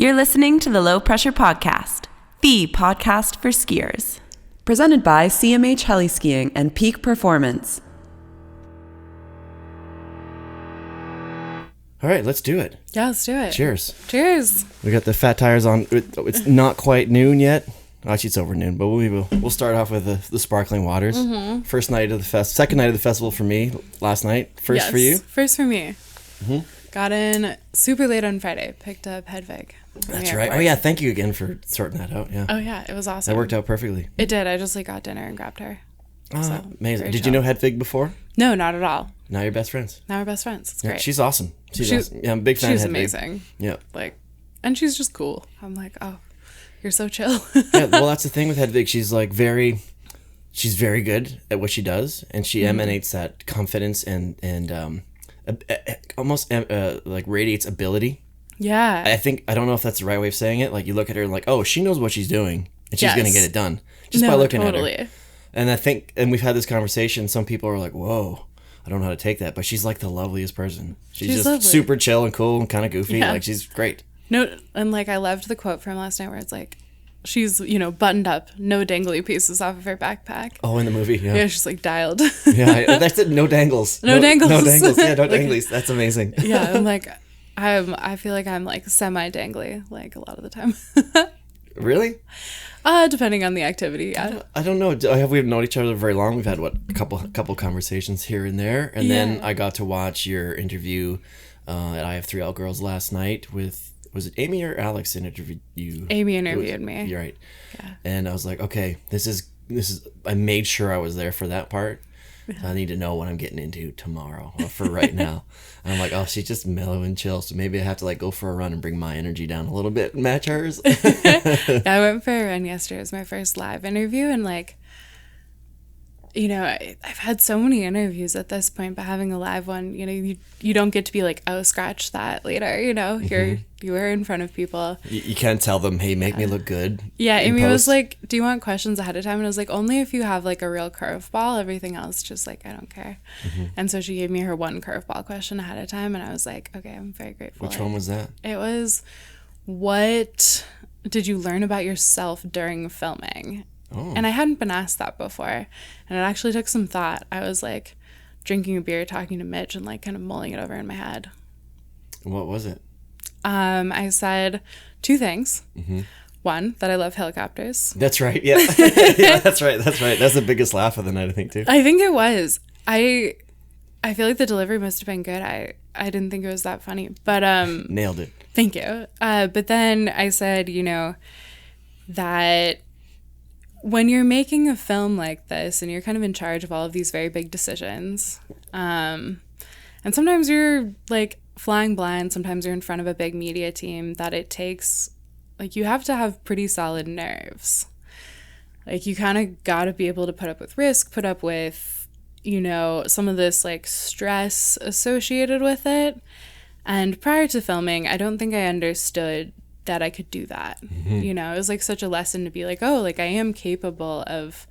You're listening to the Low Pressure Podcast, the podcast for skiers. Presented by CMH Heli Skiing and Peak Performance. All right, let's do it. Yeah, let's do it. Cheers. Cheers. We got the fat tires on. It's not quite noon yet. Actually, it's over noon, but we'll start off with the sparkling waters. Mm-hmm. First night of the second night of the festival for me last night. First for you? First for me. Mm-hmm. Got in super late on Friday. Picked up Hedvig. That's right. Oh yeah, thank you again for sorting that out. Yeah. Oh yeah, it was awesome. That worked out perfectly. It did. I just got dinner and grabbed her. So, amazing. Did you know Hedvig before? No, not at all. Now you're best friends. Now we're best friends. It's great. Yeah, she's awesome. She's awesome. Yeah, I'm a big fan of Hedvig. She's amazing. Yeah. And she's just cool. I'm like, oh, you're so chill. Yeah, well, that's the thing with Hedvig. She's very good at what she does, and she emanates that confidence and almost radiates ability. Yeah. I don't know if that's the right way of saying it. Like, you look at her and like, oh, she knows what she's doing, and she's going to get it done just by looking at her. And we've had this conversation. Some people are like, whoa, I don't know how to take that, but she's like the loveliest person. She's just lovely. Super chill and cool and kind of goofy. Yeah. Like, she's great. No, and I loved the quote from last night where it's like, she's, buttoned up, no dangly pieces off of her backpack. Oh, in the movie, yeah. Yeah, she's dialed. Yeah, that's it. No dangles. No dangles. No dangles. Yeah, no danglies. That's amazing. Yeah, I feel like I'm semi-dangly, a lot of the time. Really? Depending on the activity, yeah. I don't know. We've known each other very long. We've had, a couple conversations here and there. And then I got to watch your interview at I Have 3 Out Girls last night with, was it Amy or Alex that interviewed you? Amy interviewed me. You're right. Yeah. And I was like, okay, this is, I made sure I was there for that part. I need to know what I'm getting into tomorrow or for right now. And I'm like, oh, she's just mellow and chill. So maybe I have to go for a run and bring my energy down a little bit and match hers. I went for a run yesterday. It was my first live interview. And I've had so many interviews at this point, but having a live one, you don't get to be like, oh, scratch that later. You were in front of people. You can't tell them, hey, make me look good. Yeah, Amy was like, do you want questions ahead of time? And I was like, only if you have a real curveball. Everything else, just I don't care. Mm-hmm. And so she gave me her one curveball question ahead of time, and I was like, okay, I'm very grateful. Which one was that? It was, what did you learn about yourself during filming? Oh. And I hadn't been asked that before. And it actually took some thought. I was drinking a beer, talking to Mitch, and kind of mulling it over in my head. What was it? I said 2 things. Mm-hmm. One, that I love helicopters. That's right. Yeah. Yeah, that's right. That's the biggest laugh of the night, I think, too. I think it was. I feel like the delivery must have been good. I didn't think it was that funny. But nailed it. Thank you. But then I said, that when you're making a film like this and you're kind of in charge of all of these very big decisions, and sometimes you're flying blind, sometimes you're in front of a big media team, that it takes, you have to have pretty solid nerves. You kind of got to be able to put up with risk, put up with, some of this stress associated with it. And prior to filming, I don't think I understood that I could do that. Mm-hmm. It was such a lesson to be I am capable of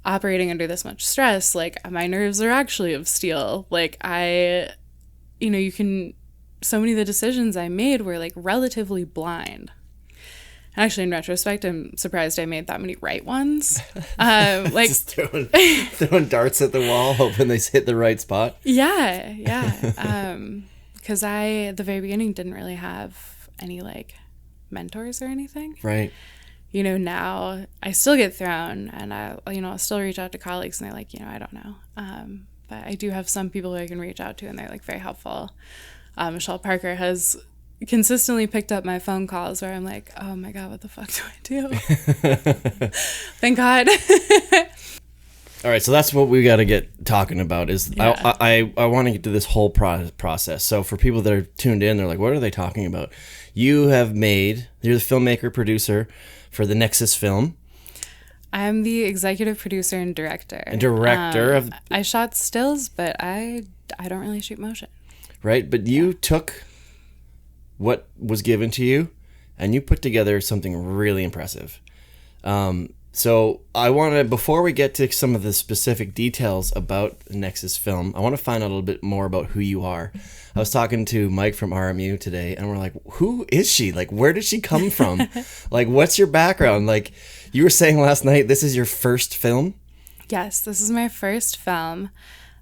operating under this much stress. My nerves are actually of steel. So many of the decisions I made were relatively blind. Actually, in retrospect, I'm surprised I made that many right ones. Just throwing darts at the wall, hoping they hit the right spot. Yeah. Because I, at the very beginning, didn't really have any mentors or anything. Right. Now I still get thrown, and I'll still reach out to colleagues, and they're like, I don't know. But I do have some people who I can reach out to, and they're very helpful. Michelle Parker has consistently picked up my phone calls where I'm like, oh my God, what the fuck do I do? Thank God. All right, so that's what we got to get talking about. I want to get to this whole process. So for people that are tuned in, they're like, what are they talking about? You're the filmmaker, producer for the Nexus film. I'm the executive producer and director. I shot stills, but I don't really shoot motion. Right, but you took what was given to you, and you put together something really impressive. So I want to, before we get to some of the specific details about Nexus film, I want to find out a little bit more about who you are. I was talking to Mike from RMU today, and we're like, who is she? Like, where did she come from? Like, what's your background? Like, you were saying last night, this is your first film? Yes, this is my first film.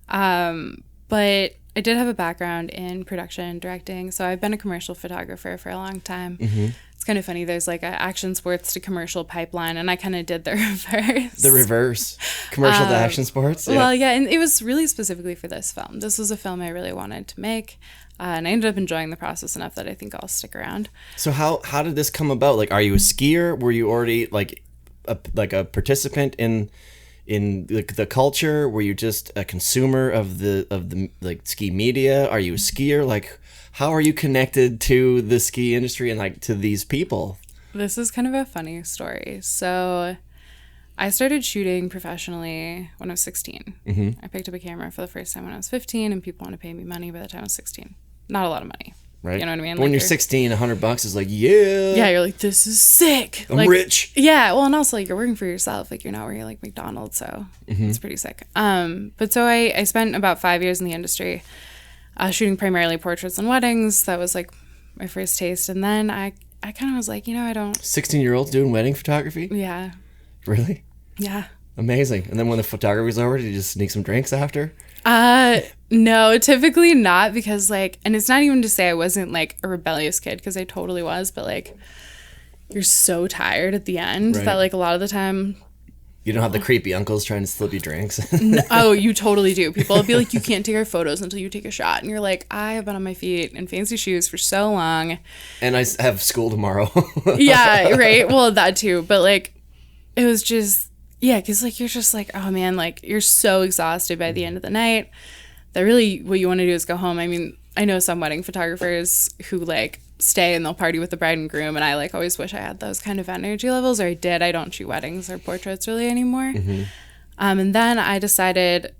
But I did have a background in production, directing. So I've been a commercial photographer for a long time. Mm-hmm. It's kind of funny. There's like an action sports to commercial pipeline, and I kind of did the reverse. The reverse. Commercial to action sports? Yeah. Well, yeah, and it was really specifically for this film. This was a film I really wanted to make, and I ended up enjoying the process enough that I think I'll stick around. So how did this come about? Like, are you a skier? Were you already like a participant in the culture? Were you just a consumer of the like ski media? Are you a skier? Like, how are you connected to the ski industry and like to these people? This is kind of a funny story. So I started shooting professionally when I was 16. Mm-hmm. I picked up a camera for the first time when I was 15, and people want to pay me money by the time I was 16. Not a lot of money. Right. You know what I mean? But when you're 16, $100 is like, yeah. Yeah, you're like, this is sick. I'm rich. Yeah, well, and also like you're working for yourself. Like you're not working like McDonald's, so it's pretty sick. But so I spent about 5 years in the industry, shooting primarily portraits and weddings. That was like my first taste. And then I kind of was like, I don't. 16-year-olds doing wedding photography? Yeah. Really? Yeah. Amazing. And then when the photography's over, did you just sneak some drinks after? No, typically not, because like, and it's not even to say I wasn't like a rebellious kid, because I totally was, but like you're so tired at the end that like a lot of the time you don't have the creepy uncles trying to slip you drinks. Oh, you totally do. People will be like, you can't take our photos until you take a shot, and you're like, I have been on my feet in fancy shoes for so long, and I have school tomorrow. Yeah, right. Well, that too, but like it was just, yeah, because like you're just like, oh man, like you're so exhausted by the end of the night that really what you want to do is go home. I mean, I know some wedding photographers who like stay and they'll party with the bride and groom, and I like always wish I had those kind of energy levels, or I did. I don't shoot weddings or portraits really anymore. Mm-hmm. And then I decided,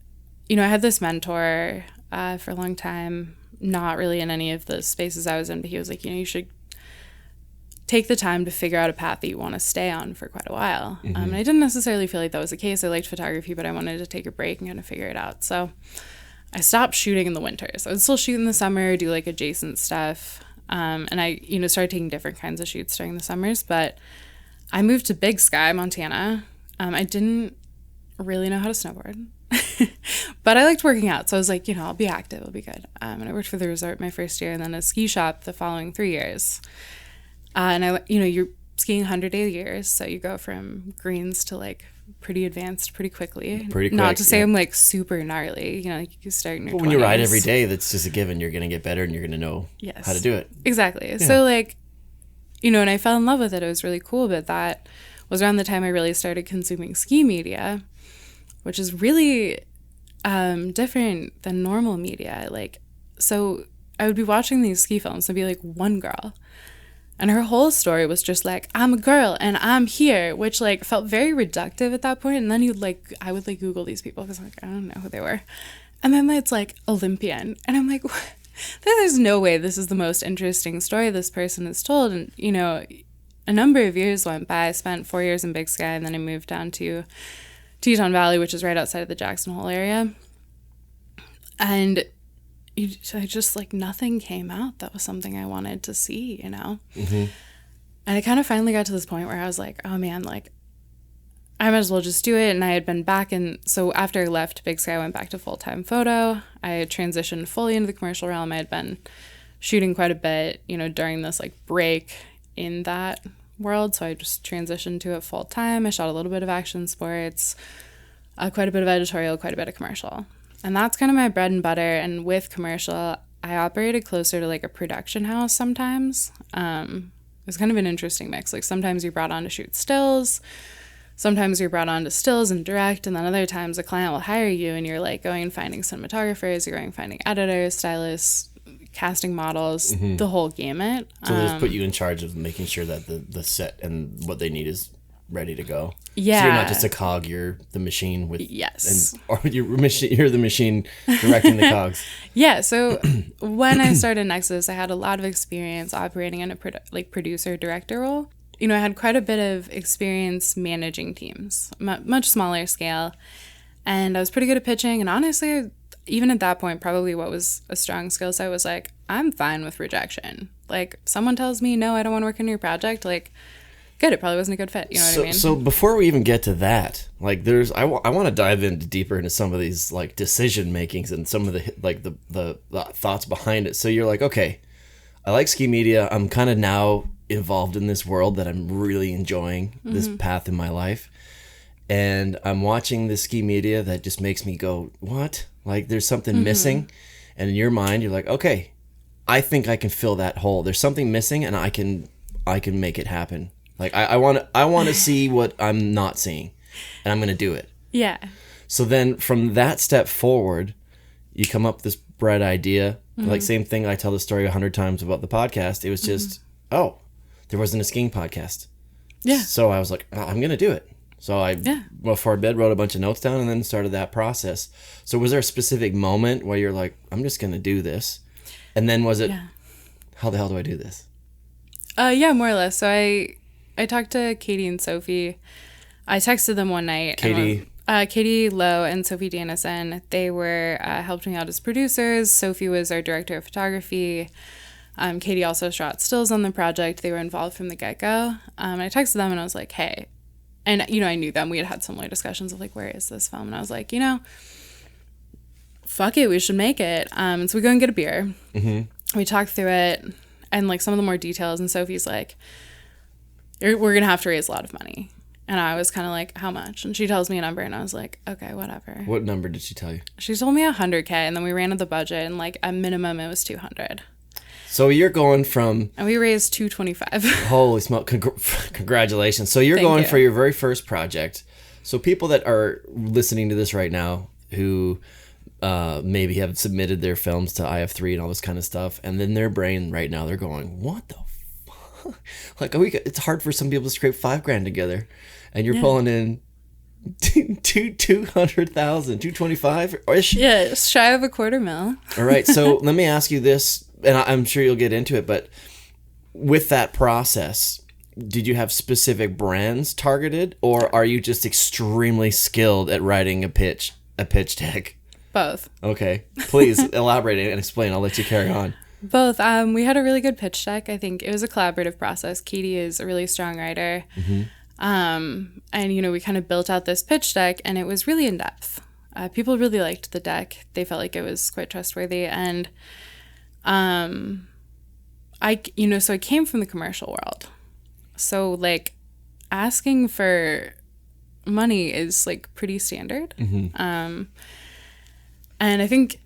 I had this mentor for a long time, not really in any of the spaces I was in, but he was like, you should take the time to figure out a path that you want to stay on for quite a while. Mm-hmm. And I didn't necessarily feel like that was the case. I liked photography, but I wanted to take a break and kind of figure it out. So I stopped shooting in the winters. I would still shoot in the summer, do like adjacent stuff. And I, started taking different kinds of shoots during the summers, but I moved to Big Sky, Montana. I didn't really know how to snowboard, but I liked working out. So I was like, I'll be active, I'll be good. And I worked for the resort my first year, and then a ski shop the following 3 years. And I, you're skiing 100-day years, so you go from greens to like pretty advanced pretty quickly. Pretty quick. Not to say I'm like super gnarly, like you start in your 20s. When you ride every day, that's just a given. You're going to get better and you're going to know how to do it. Exactly. Yeah. So like, and I fell in love with it. It was really cool, but that was around the time I really started consuming ski media, which is really different than normal media. Like, so I would be watching these ski films and be like one girl, and her whole story was just like, I'm a girl and I'm here, which like felt very reductive at that point. And then I would like Google these people because like, I don't know who they were. And then it's like Olympian. And I'm like, there's no way this is the most interesting story this person has told. And, a number of years went by. I spent 4 years in Big Sky, and then I moved down to Teton Valley, which is right outside of the Jackson Hole area. And I just like nothing came out that was something I wanted to see, Mm-hmm. And I kind of finally got to this point where I was like, oh man, like I might as well just do it. And I had been back so after I left Big Sky, I went back to full-time photo. I had transitioned fully into the commercial realm. I had been shooting quite a bit, during this like break in that world. So I just transitioned to it full-time. I shot a little bit of action sports, quite a bit of editorial, quite a bit of commercial. And that's kind of my bread and butter. And with commercial, I operated closer to like a production house sometimes. It was kind of an interesting mix. Like sometimes you're brought on to shoot stills. Sometimes you're brought on to stills and direct. And then other times a client will hire you and you're like going and finding cinematographers. You're going and finding editors, stylists, casting models, mm-hmm. the whole gamut. So they just put you in charge of making sure that the set and what they need is ready to go. Yeah. So you're not just a cog, you're the machine with yes. Or you're the machine directing the cogs. Yeah, so when I started Nexus, I had a lot of experience operating in a producer director role. you know, I had quite a bit of experience managing teams, much smaller scale. And I was pretty good at pitching. And honestly, even at that point, probably what was a strong skill set was like, I'm fine with rejection. Like, someone tells me, no, I don't want to work on your project. Like, good, it probably wasn't a good fit. You know what I mean? So before we even get to that, like, I want to dive deeper into some of these, like, decision makings and some of the, like, the thoughts behind it. So you're like, okay, I like ski media. I'm kind of now involved in this world that I'm really enjoying, this path in my life. And I'm watching the ski media that just makes me go, what? Like, there's something missing. And in your mind, you're like, okay, I think I can fill that hole. There's something missing, and I can make it happen. Like, I want to see what I'm not seeing, and I'm going to do it. Yeah. So then from that step forward, you come up with this bright idea. Like, same thing, I tell the story 100 times about the podcast. It was just, there wasn't a skiing podcast. Yeah. So I was like, I'm going to do it. So I, before bed, wrote a bunch of notes down and then started that process. So was there a specific moment where you're like, I'm just going to do this? And then was it, how the hell do I do this? Yeah, more or less. So I talked to Katie and Sophie. I texted them one night. Katie Lowe and Sophie Dannison. They were helped me out as producers. Sophie was our director of photography. Katie also shot stills on the project. They were involved from the get-go. I texted them and I was like, hey. And, you know, I knew them. We had similar discussions of, like, where is this film? And I was like, you know, fuck it. We should make it. So we go and get a beer. We talk through it and, like, some of the more details. And Sophie's like, we're going to have to raise a lot of money. And I was kind of like, how much? And she tells me a number. And I was like, okay, whatever. What number did she tell you? She told me $100K. And then we ran at the budget. And, like, at minimum, it was $200. So you're going from... And we raised $225. Holy smoke. Congratulations. So you're going for your very first project. So people that are listening to this right now who maybe have submitted their films to IF3 and all this kind of stuff, and then their brain right now, they're going, what the fuck? Like, it's hard for some people to scrape $5,000 together. And you're pulling in 200,000, 225-ish? Yeah, it's shy of $250,000. All right. So let me ask you this. And I'm sure you'll get into it, but with that process, did you have specific brands targeted, or are you just extremely skilled at writing a pitch deck? Both. Okay. Please elaborate and explain. I'll let you carry on. Both. We had a really good pitch deck. I think it was a collaborative process. Katie is a really strong writer. And, you know, we kind of built out this pitch deck, and it was really in depth. People really liked the deck. They felt like it was quite trustworthy. And so I came from the commercial world. So, like, asking for money is, like, pretty standard. And I think,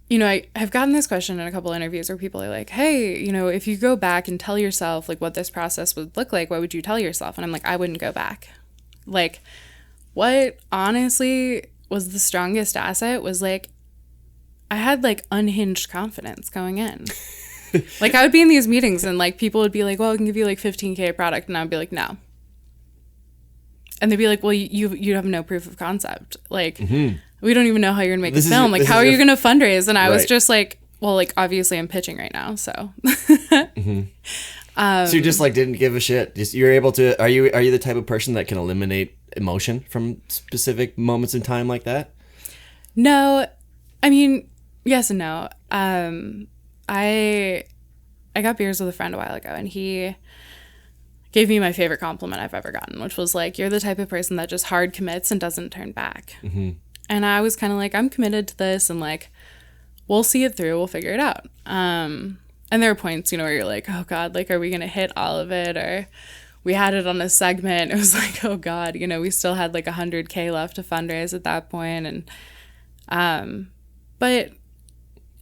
you know, I have gotten this question in a couple interviews where people are like, hey, you know, if you go back and tell yourself, like, what this process would look like, what would you tell yourself? And I'm like, I wouldn't go back. Like, what honestly was the strongest asset was, like, I had, like, unhinged confidence going in. Like, I would be in these meetings and, like, people would be like, well, I can give you, like, $15K a product. And I'd be like, no. And they'd be like, well, you have no proof of concept. Like, we don't even know how you're going to make a film. Like, how are you going to fundraise? And I was just like, well, like, obviously I'm pitching right now. So. So you just, like, didn't give a shit. Just, you're able to, are you the type of person that can eliminate emotion from specific moments in time like that? No. I mean, yes and no. I got beers with a friend a while ago, and he gave me my favorite compliment I've ever gotten, which was like, you're the type of person that just hard commits and doesn't turn back. And I was kind of like, I'm committed to this, and, like, we'll see it through. We'll figure it out. And there are points, you know, where you're like, oh God, like, are we going to hit all of it? Or we had it on a segment. It was like, oh God, you know, we still had like $100K left to fundraise at that point. And, but,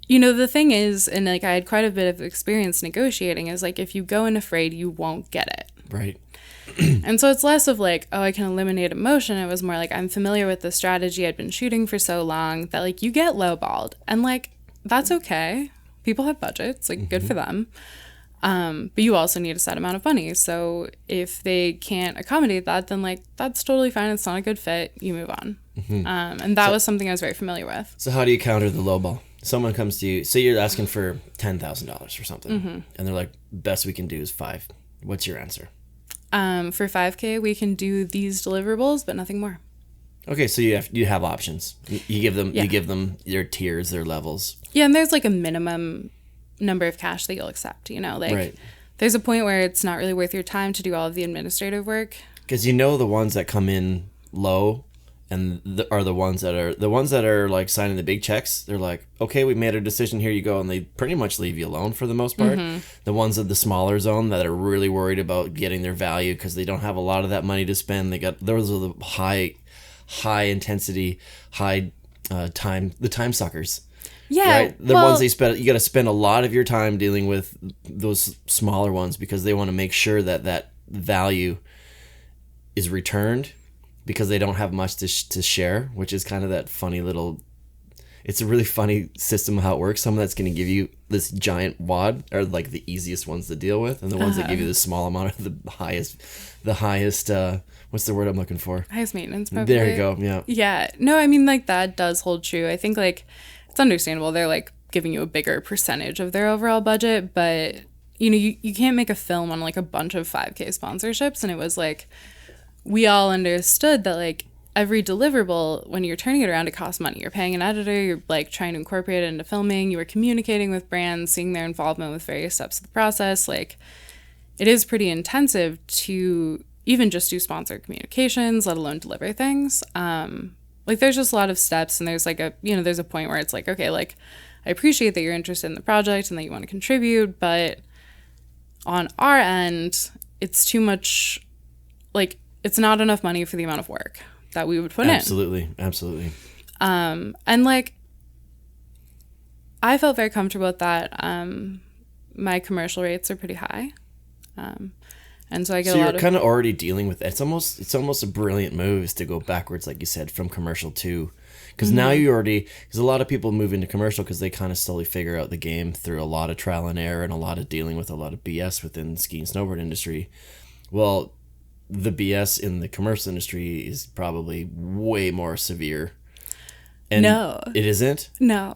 you know, the thing is, and, like, I had quite a bit of experience negotiating, is, like, if you go in afraid, you won't get it. Right. And so it's less of like, oh, I can eliminate emotion. It was more like, I'm familiar with the strategy. I'd been shooting for so long that, like, you get lowballed, and, like, that's okay. People have budgets, like, good for them. But you also need a set amount of money. So if they can't accommodate that, then, like, that's totally fine. It's not a good fit. You move on. And that was something I was very familiar with. So how do you counter the lowball? Someone comes to you, say you're asking for $10,000 or something, and they're like, best we can do is $5,000. What's your answer? For 5K, we can do these deliverables, but nothing more. Okay, so you have options. You give them your tiers, their levels. Yeah, and there's like a minimum number of cash that you'll accept, you know, like right. There's a point where it's not really worth your time to do all of the administrative work. Because the ones that come in low and are the ones that are like signing the big checks. They're like, okay, we made a decision, here you go, and they pretty much leave you alone for the most part. Mm-hmm. The ones of the smaller zone that are really worried about getting their value because they don't have a lot of that money to spend. Those are the high intensity, time suckers. Yeah, right? The ones you got to spend a lot of your time dealing with those smaller ones because they want to make sure that value is returned because they don't have much to share, which is kind of that funny little. It's a really funny system of how it works. Some that's going to give you this giant wad are like the easiest ones to deal with, and the ones that give you the small amount are the highest. What's the word I'm looking for? Highest maintenance, probably. There you go. Yeah. Yeah. No, I mean, like, that does hold true. I think, like, it's understandable. They're, like, giving you a bigger percentage of their overall budget, but, you know, you can't make a film on, like, a bunch of 5K sponsorships, and it was, like, we all understood that, like, every deliverable, when you're turning it around, it costs money. You're paying an editor, you're, like, trying to incorporate it into filming, you were communicating with brands, seeing their involvement with various steps of the process. Like, it is pretty intensive to even just do sponsored communications, let alone deliver things. Like, there's just a lot of steps, and there's, like, there's a point where it's like, okay, like, I appreciate that you're interested in the project and that you want to contribute, but on our end, it's too much, like, it's not enough money for the amount of work that we would put in. Absolutely. And, like, I felt very comfortable with that. My commercial rates are pretty high. And so I get a lot of... So you're kind of already dealing with it. It's almost a brilliant move is to go backwards, like you said, from commercial to... Because now you already... Because a lot of people move into commercial because they kind of slowly figure out the game through a lot of trial and error and a lot of dealing with a lot of BS within the ski and snowboard industry. Well, the BS in the commercial industry is probably way more severe. And no. It isn't? No.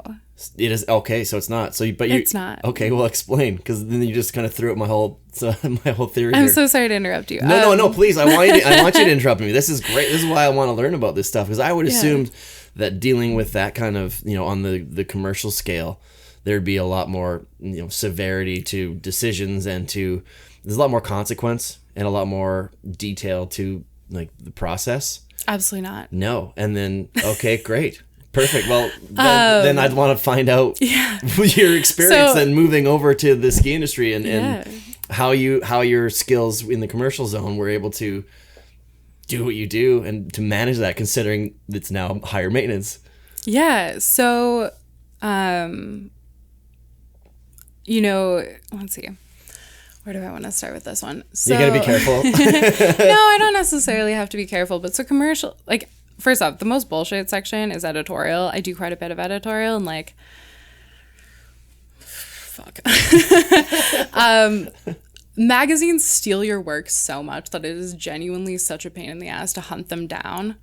It is okay, so it's not. It's not. Okay, well, explain, because then you just kind of threw out my whole theory. I'm here. so sorry to interrupt you. No, please. I want you to interrupt me. This is great. This is why I want to learn about this stuff, because I would assume that dealing with that kind of, on the commercial scale, there'd be a lot more severity to decisions and there's a lot more consequence and a lot more detail to like the process. Absolutely not. No, and then okay, great. Perfect. Well, then I'd want to find out your experience and moving over to the ski industry and how your skills in the commercial zone were able to do what you do and to manage that, considering it's now higher maintenance. Yeah. So, let's see. Where do I want to start with this one? So, you got to be careful. No, I don't necessarily have to be careful, but so commercial, like, first off, the most bullshit section is editorial. I do quite a bit of editorial and like, fuck. Magazines steal your work so much that it is genuinely such a pain in the ass to hunt them down.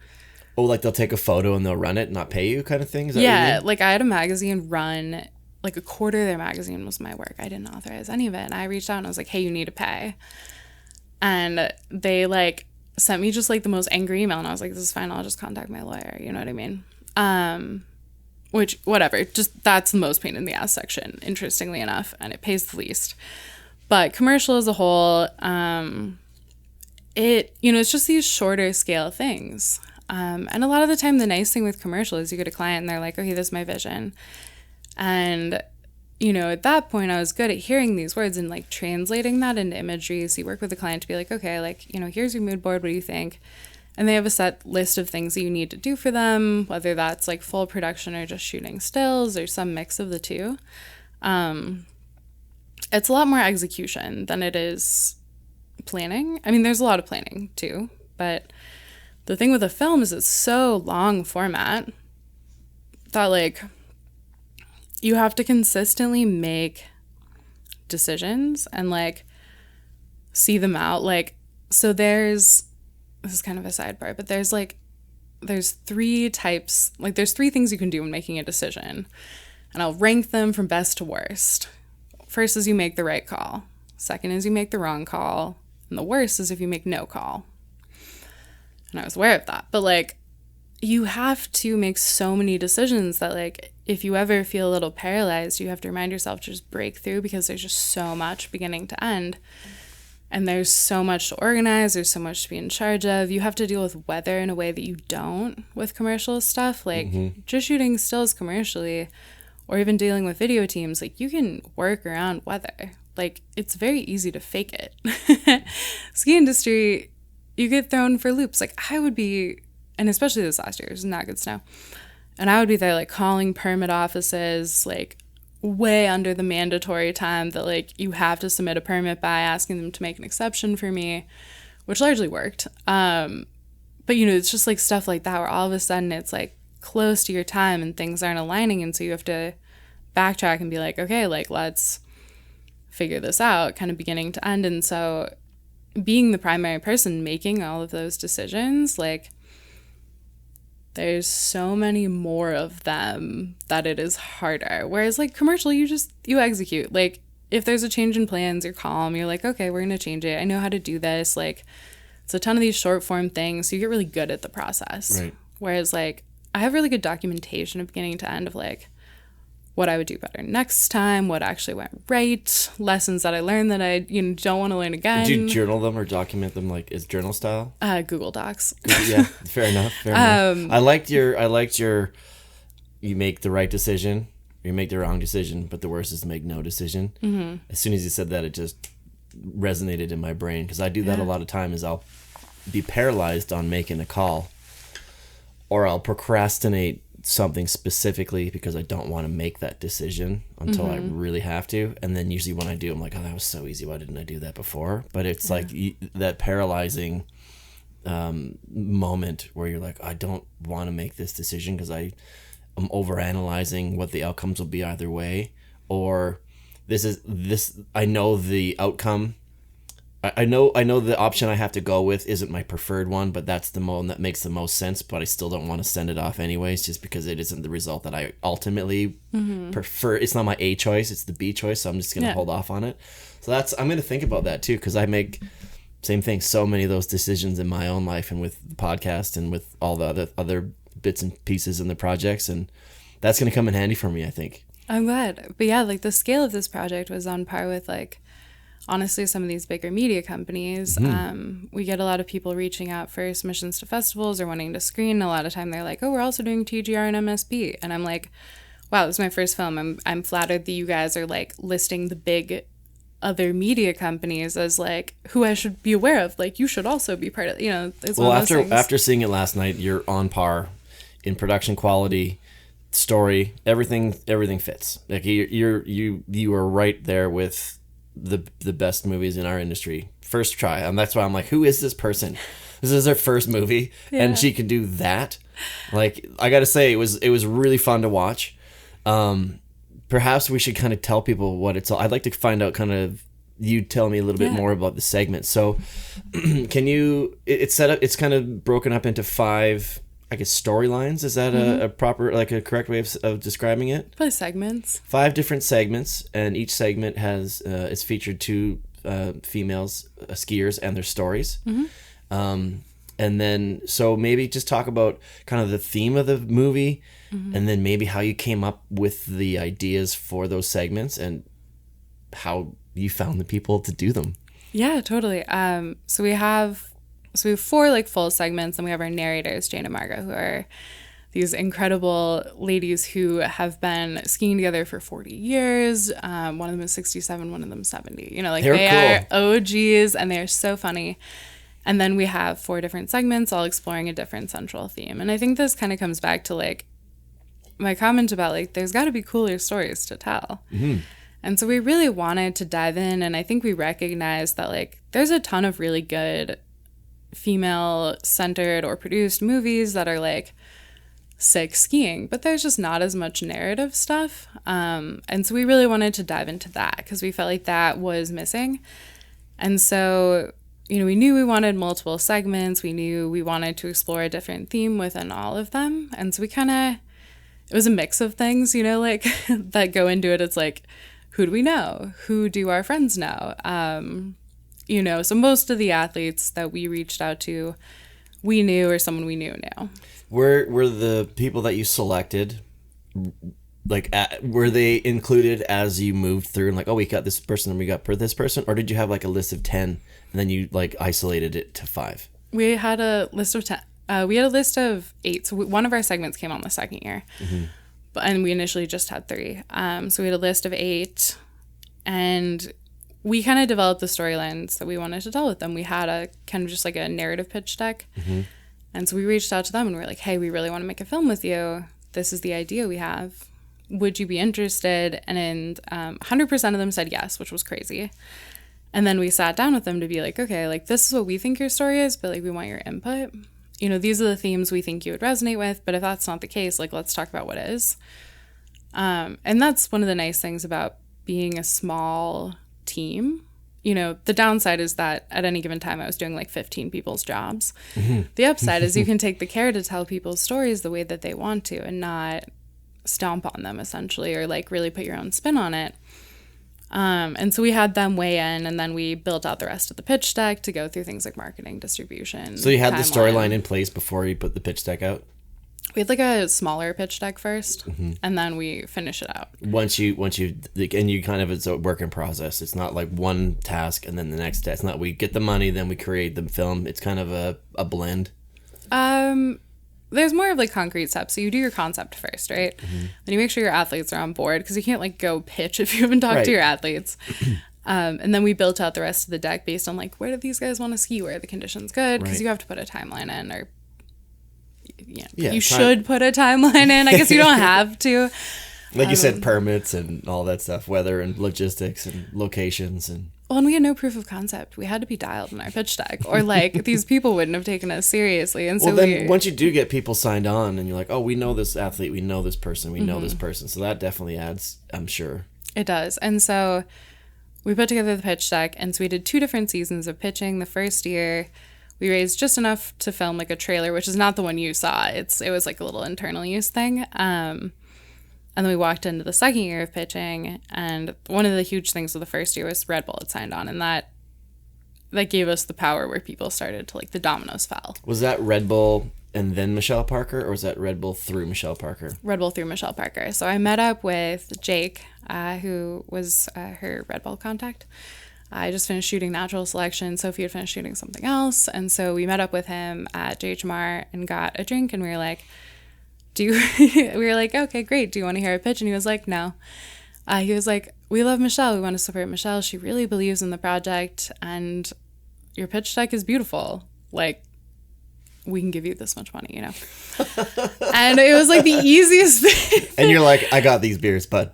Oh, like they'll take a photo and they'll run it and not pay you kind of thing? Is that what you mean? Like I had a magazine run, like a quarter of their magazine was my work. I didn't authorize any of it. And I reached out and I was like, hey, you need to pay. And they like sent me just like the most angry email, and I was like, this is fine, I'll just contact my lawyer, you know what I mean? Which, whatever, just that's the most pain in the ass section, interestingly enough, and it pays the least. But commercial as a whole, it's just these shorter scale things. And a lot of the time, the nice thing with commercial is you get a client and they're like, okay, this is my vision. And at that point, I was good at hearing these words and like translating that into imagery. So you work with the client to be like, okay, like, here's your mood board. What do you think? And they have a set list of things that you need to do for them, whether that's like full production or just shooting stills or some mix of the two. It's a lot more execution than it is planning. I mean, there's a lot of planning too, but the thing with a film is it's so long format that like, you have to consistently make decisions and like see them out. Like, so this is kind of a sidebar, but there's three types, like there's three things you can do when making a decision, and I'll rank them from best to worst. First is you make the right call. Second is you make the wrong call. And the worst is if you make no call. And I was aware of that. But, like, you have to make so many decisions that, like, if you ever feel a little paralyzed, you have to remind yourself to just break through, because there's just so much beginning to end. And there's so much to organize. There's so much to be in charge of. You have to deal with weather in a way that you don't with commercial stuff. Like, just shooting stills commercially, or even dealing with video teams, like, you can work around weather. Like, it's very easy to fake it. Ski industry, you get thrown for loops. Like, I would be, and especially this last year, it was not good snow. And I would be there, like, calling permit offices, like, way under the mandatory time that, like, you have to submit a permit by, asking them to make an exception for me, which largely worked. But, you know, it's just, like, stuff like that where all of a sudden it's, like, close to your time and things aren't aligning. And so you have to backtrack and be like, okay, like, let's figure this out, kind of beginning to end. And so being the primary person making all of those decisions, like, there's so many more of them that it is harder. Whereas, like, commercial, you execute. Like, if there's a change in plans, you're calm. You're like, okay, we're going to change it. I know how to do this. Like, it's a ton of these short form things. So you get really good at the process. Right. Whereas, like, I have really good documentation of beginning to end of, like, what I would do better next time, what actually went right, lessons that I learned that I don't want to learn again. Do you journal them or document them, like, as journal style? Google Docs. Yeah, fair enough. I liked your you make the right decision, you make the wrong decision, but the worst is to make no decision. Mm-hmm. As soon as you said that, it just resonated in my brain, because I do that a lot of times. I'll be paralyzed on making a call, or I'll procrastinate something specifically because I don't want to make that decision until I really have to. And then usually when I do, I'm like, oh, that was so easy. Why didn't I do that before? But it's like that paralyzing moment where you're like, I don't want to make this decision because I'm overanalyzing what the outcomes will be either way. Or I know the outcome. I know the option I have to go with isn't my preferred one, but that's the one that makes the most sense, but I still don't want to send it off anyways, just because it isn't the result that I ultimately prefer. It's not my A choice, it's the B choice, so I'm just going to hold off on it. So I'm going to think about that too, because I make, same thing, so many of those decisions in my own life and with the podcast and with all the other bits and pieces in the projects, and that's going to come in handy for me, I think. I'm glad. But yeah, like, the scale of this project was on par with, like, honestly, some of these bigger media companies. We get a lot of people reaching out for submissions to festivals or wanting to screen. A lot of time they're like, oh, we're also doing TGR and MSP. And I'm like, wow, this is my first film. I'm flattered that you guys are, like, listing the big other media companies as, like, who I should be aware of. Like, you should also be part of, it's well, after seeing it last night, you're on par in production quality, story, everything fits. Like, you are right there with the best movies in our industry, first try. And that's why I'm like, who is this person? This is her first movie, and she can do that. Like, I gotta say, it was really fun to watch. Perhaps we should kind of tell people what it's all. I'd like to find out, kind of, you tell me a little bit more about the segment. So can you, it's set up, it's kind of broken up into 5, I guess, storylines. Is that a proper, like, a correct way of describing it? Probably segments. 5 different segments, and each segment has is featured 2 females skiers and their stories. And then, so maybe just talk about kind of the theme of the movie, and then maybe how you came up with the ideas for those segments and how you found the people to do them. Yeah, totally. So we have 4, like, full segments, and we have our narrators, Jane and Margot, who are these incredible ladies who have been skiing together for 40 years. One of them is 67, one of them is 70. They are OGs, and they are so funny. And then we have 4 different segments, all exploring a different central theme. And I think this kind of comes back to, like, my comment about, like, there's got to be cooler stories to tell. And so we really wanted to dive in, and I think we recognized that, like, there's a ton of really good female-centered or produced movies that are, like, sick skiing, but there's just not as much narrative stuff. And so we really wanted to dive into that because we felt like that was missing. And so, we knew we wanted multiple segments. We knew we wanted to explore a different theme within all of them. And so it was a mix of things, like, that go into it. It's like, who do we know? Who do our friends know? you know, so most of the athletes that we reached out to, we knew, or someone we knew. Were the people that you selected, like, were they included as you moved through and like, oh, we got this person and we got this person, or did you have like a list of 10 and then you like isolated it to 5? We had a list of 10. We had a list of 8. So one of our segments came on the second year, and we initially just had 3. So we had a list of 8, and we kind of developed the storylines that we wanted to tell with them. We had a kind of just like a narrative pitch deck. And so we reached out to them and we were like, hey, we really want to make a film with you. This is the idea we have. Would you be interested? And 100% of them said yes, which was crazy. And then we sat down with them to be like, okay, like this is what we think your story is, but like we want your input. You know, these are the themes we think you would resonate with, but if that's not the case, like let's talk about what is. And that's one of the nice things about being a small team. You know, the downside is that at any given time I was doing like 15 people's jobs. The upside is you can take the care to tell people's stories the way that they want to and not stomp on them essentially, or like really put your own spin on it. And so we had them weigh in, and then we built out the rest of the pitch deck to go through things like marketing, distribution. So you had the storyline in place before you put the pitch deck out? We had like a smaller pitch deck first, and then we finish it out. Once you and you kind of, it's a work in process. It's not like one task and then the next task. It's not we get the money, then we create the film. It's kind of a blend. There's more of like concrete steps. So you do your concept first, right? Then you make sure your athletes are on board, because you can't like go pitch if you haven't talked to your athletes. And then we built out the rest of the deck based on like, where do these guys want to ski? Where are the conditions good? Because you have to put a timeline in, or you should put a timeline in. I guess you don't have to. Like you said, permits and all that stuff, weather and logistics and locations and. Well, and we had no proof of concept. We had to be dialed in our pitch deck, or like these people wouldn't have taken us seriously. And so well, then once you do get people signed on, and you're like, oh, we know this athlete, we know this person, we know this person, so that definitely adds, I'm sure. It does. And so we put together the pitch deck, and so we did 2 different seasons of pitching. The first year, we raised just enough to film like a trailer, which is not the one you saw. It was like a little internal use thing. And then we walked into the second year of pitching, and one of the huge things of the first year was Red Bull had signed on, and that gave us the power where people started to, like, the dominoes fell. Was that Red Bull and then Michelle Parker, or was that Red Bull through Michelle Parker? Red Bull through Michelle Parker. So I met up with Jake, who was her Red Bull contact. I just finished shooting Natural Selection. Sophie had finished shooting something else, and so we met up with him at JHMR and got a drink, and we were like, we were like, okay, great. Do you want to hear a pitch? And he was like, no. He was like, we love Michelle. We want to support Michelle. She really believes in the project, and your pitch deck is beautiful. Like, we can give you this much money, you know? And it was like the easiest thing. And you're like, I got these beers, bud.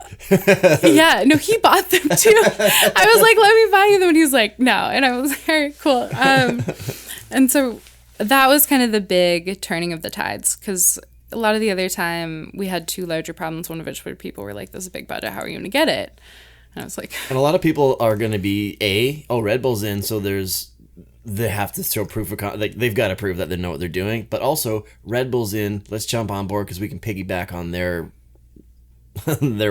Yeah, no, he bought them too. I was like, let me buy you them. And he was like, no. And I was like, all right, cool. And so that was kind of the big turning of the tides, because a lot of the other time we had 2 larger problems, one of which were people were like, this is a big budget, how are you going to get it? And I was like... And a lot of people are going to be, Red Bull's in, so they have to show proof of... they've got to prove that they know what they're doing, but also Red Bull's in, let's jump on board because we can piggyback on their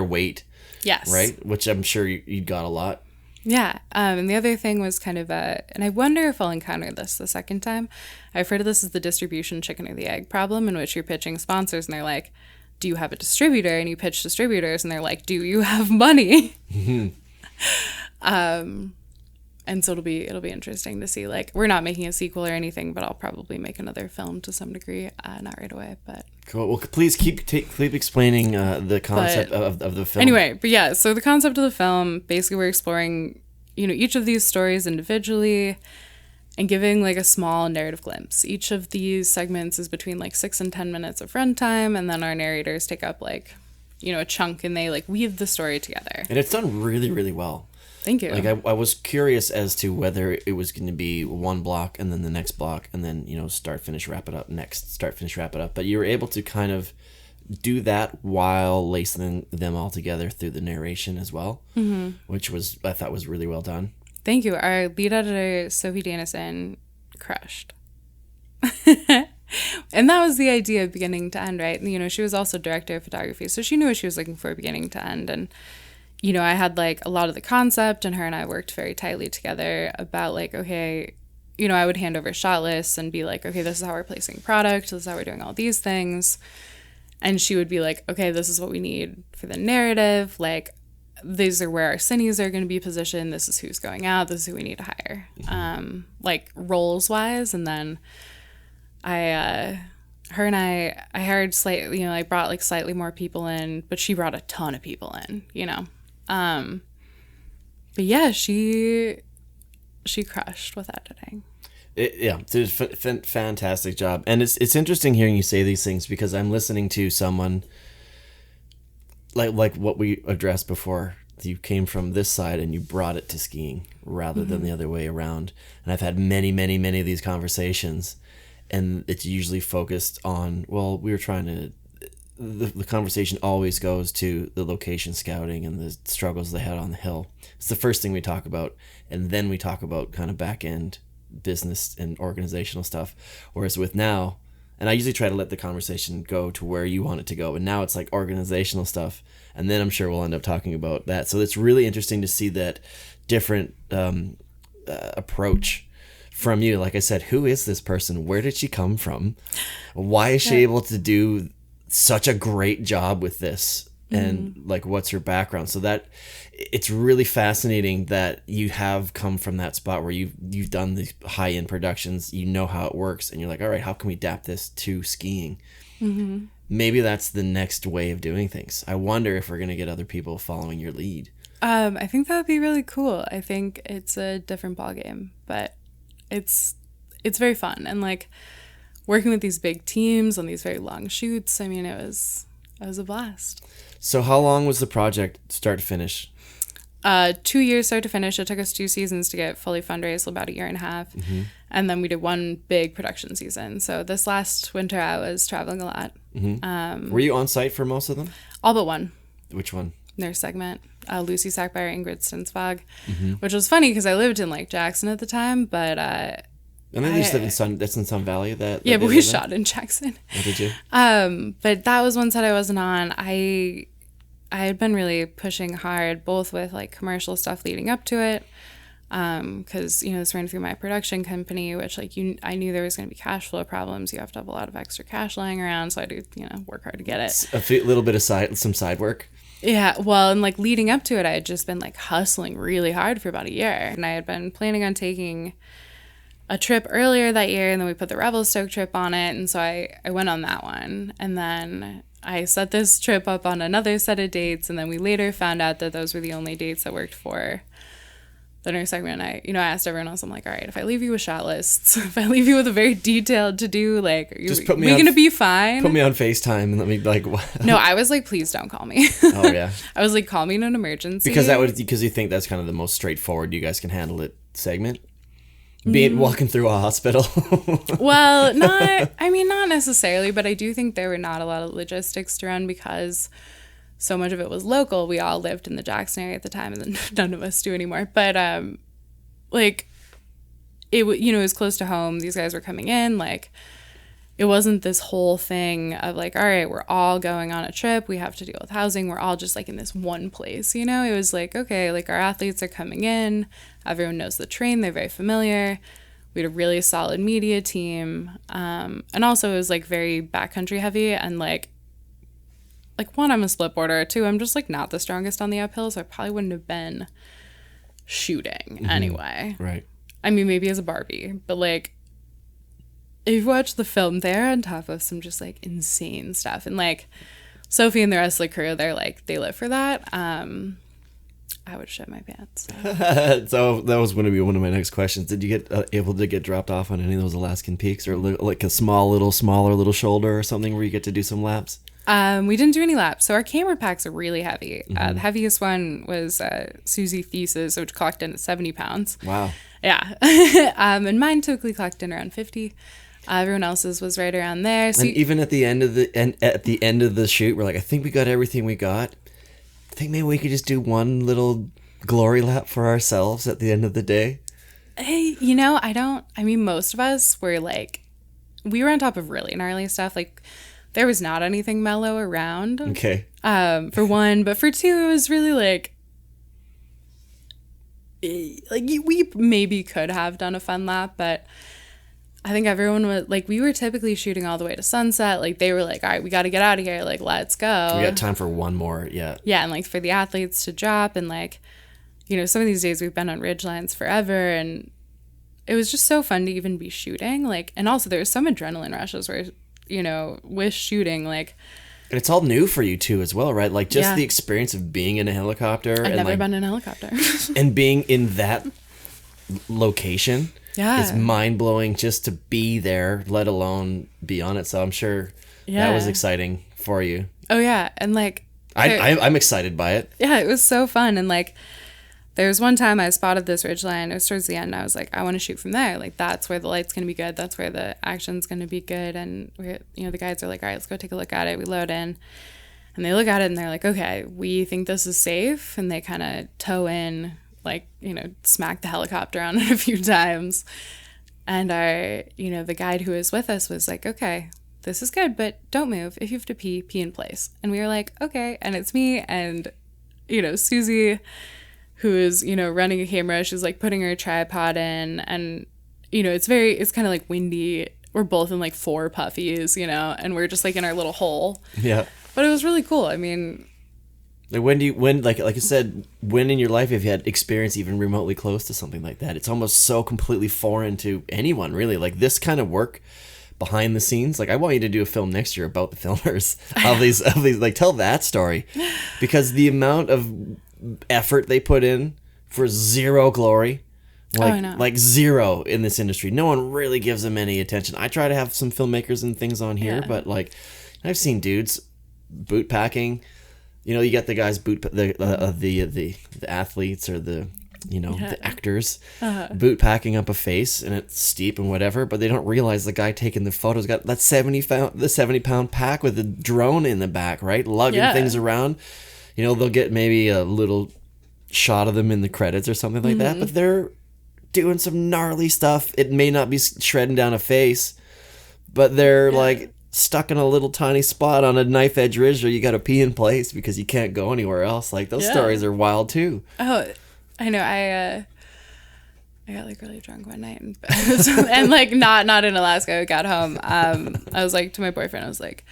weight. Yes. Right? Which I'm sure you got a lot. Yeah. And the other thing was kind of and I wonder if I'll encounter this the second time. I've heard of this as the distribution chicken or the egg problem, in which you're pitching sponsors and they're like, do you have a distributor? And you pitch distributors and they're like, do you have money? And so it'll be interesting to see, like, we're not making a sequel or anything, but I'll probably make another film to some degree, not right away, but. Cool. Well, please keep explaining the concept of the film. Anyway, but yeah, so the concept of the film, basically we're exploring, each of these stories individually and giving like a small narrative glimpse. Each of these segments is between like 6 and 10 minutes of runtime, and then our narrators take up like, a chunk, and they like weave the story together. And it's done really, really well. Thank you. Like I was curious as to whether it was going to be one block and then the next block and then, start, finish, wrap it up, next, start, finish, wrap it up. But you were able to kind of do that while lacing them all together through the narration as well, which I thought was really well done. Thank you. Our lead editor, Sophie Danison, crushed. And that was the idea beginning to end, right? She was also director of photography, so she knew what she was looking for beginning to end. And you know, I had like a lot of the concept, and her and I worked very tightly together about like, okay, you know, I would hand over shot lists and be like, okay, this is how we're placing product. This is how we're doing all these things. And she would be like, okay, this is what we need for the narrative. Like, these are where our cineas are going to be positioned. This is who's going out. This is who we need to hire, like roles wise. And then I hired slightly, you know, I brought like slightly more people in, but she brought a ton of people in, you know. But yeah, she crushed with editing. It's a fantastic job. And it's interesting hearing you say these things, because I'm listening to someone like what we addressed before. You came from this side and you brought it to skiing rather than the other way around. And I've had many of these conversations, and it's usually focused on, well, we were trying to, the conversation always goes to the location scouting and the struggles they had on the hill. It's the first thing we talk about, and then we talk about kind of back end business and organizational stuff. Whereas with now, and I usually try to let the conversation go to where you want it to go, and now it's like organizational stuff, and then I'm sure we'll end up talking about that. So it's really interesting to see that different approach from you. Like I said, who is this person? Where did she come from? Why is she able to do such a great job with this? And like, what's her background? So that it's really fascinating that you have come from that spot where you've done these high-end productions, you know how it works, and you're like, all right, how can we adapt this to skiing? Maybe that's the next way of doing things. I wonder if we're going to get other people following your lead. I think that would be really cool. I think it's a different ballgame, but it's very fun. And like working with these big teams on these very long shoots, I mean, it was a blast. So how long was the project start to finish? 2 years start to finish. It took us 2 seasons to get fully fundraised, so about a year and a half. And then we did one big production season. So this last winter I was traveling a lot. Were you on site for most of them? All but one. Which one? Nurse segment. Lucy Sackbauer, Ingrid Stensvag, which was funny because I lived in like Jackson at the time, but and then you just live in Sun Valley. But we shot in Jackson. Oh, did you? But that was one set I wasn't on. I had been really pushing hard, both with like commercial stuff leading up to it, because you know this ran through my production company, which like I knew there was going to be cash flow problems. You have to have a lot of extra cash lying around, so I do work hard to get it. A little bit of some side work. Yeah, well, and like leading up to it, I had just been like hustling really hard for about a year, and I had been planning on taking a trip earlier that year, and then we put the Revelstoke trip on it, and so I went on that one, and then I set this trip up on another set of dates, and then we later found out that those were the only dates that worked for the nurse segment. I asked everyone else, I'm like, all right, if I leave you with shot lists, if I leave you with a very detailed to-do, like, are we going to be fine? Put me on FaceTime and let me, like, what? No, I was like, please don't call me. Oh, yeah. I was like, call me in an emergency. Because you think that's kind of the most straightforward, you guys can handle it segment? Walking through a hospital. Well, not necessarily, but I do think there were not a lot of logistics to run because so much of it was local. We all lived in the Jackson area at the time, and then none of us do anymore. But like it was close to home. These guys were coming in. Like it wasn't this whole thing of like, all right, we're all going on a trip. We have to deal with housing. We're all just like in this one place. It was like, okay, like our athletes are coming in. Everyone knows the terrain. They're very familiar. We had a really solid media team. And also it was like very backcountry heavy, and like one, I'm a split boarder. Two, I'm just like not the strongest on the uphill, so I probably wouldn't have been shooting anyway. Right. I mean, maybe as a Barbie, but like if you watch the film, they're on top of some just like insane stuff, and like Sophie and the rest of the crew, they're like, they live for that. I would shit my pants. So that was going to be one of my next questions. Did you get able to get dropped off on any of those Alaskan peaks, or like a smaller little shoulder or something where you get to do some laps? We didn't do any laps. So our camera packs are really heavy. The heaviest one was Susie Thesis, which clocked in at 70 pounds. Wow. Yeah. And mine typically clocked in around 50. Everyone else's was right around there. So and even at the end of the shoot, we're like, I think we got everything we got. I think maybe we could just do one little glory lap for ourselves at the end of the day. Hey, most of us were like, we were on top of really gnarly stuff. Like, there was not anything mellow around. Okay. For one, but for two, it was really like, like we maybe could have done a fun lap, but I think everyone was like, we were typically shooting all the way to sunset. Like they were like, all right, we got to get out of here. Like, let's go. We got time for one more. Yeah. Yeah. And like for the athletes to drop, and like, you know, some of these days we've been on Ridgelines forever, and it was just so fun to even be shooting. Like, and also there was some adrenaline rushes where, you know, with shooting, like, and it's all new for you too as well, right? Like just the experience of being in a helicopter. I've never been in a helicopter. And being in that location is mind-blowing just to be there, let alone be on it. So I'm sure that was exciting for you. Oh yeah. And like I'm excited by it. Yeah, it was so fun. And like there was one time I spotted this ridgeline. It was towards the end. I was like, I want to shoot from there. Like that's where the light's going to be good. That's where the action's going to be good. And you know, the guides are like, all right, let's go take a look at it. We load in and they look at it and they're like, okay, we think this is safe. And they kind of tow in, like, you know, smack the helicopter on it a few times. And our, you know, the guide who was with us was like, okay, this is good, but don't move. If you have to pee in place. And we were like, okay. And it's me and, you know, Susie, who is, you know, running a camera. She's like putting her tripod in, and, you know, it's kind of like windy. We're both in like 4 puffies, you know, and we're just like in our little hole. Yeah. But it was really cool. I mean, like when like I said, when in your life have you had experience even remotely close to something like that? It's almost so completely foreign to anyone, really. Like this kind of work behind the scenes. Like I want you to do a film next year about the filmers of these like tell that story, because the amount of effort they put in for zero glory, like zero in this industry. No one really gives them any attention. I try to have some filmmakers and things on here, but like I've seen dudes boot packing. You know, you get the guys the athletes or the, you know, the actors boot packing up a face, and it's steep and whatever, but they don't realize the guy taking the photos got that 70-pound pack with the drone in the back, right, lugging things around. You know, they'll get maybe a little shot of them in the credits or something like that, but they're doing some gnarly stuff. It may not be shredding down a face, but they're like stuck in a little tiny spot on a knife edge ridge, or you got to pee in place because you can't go anywhere else. Like those stories are wild too. Oh, I know. I got like really drunk one night and like not in Alaska. I got home. I was like to my boyfriend, I was like,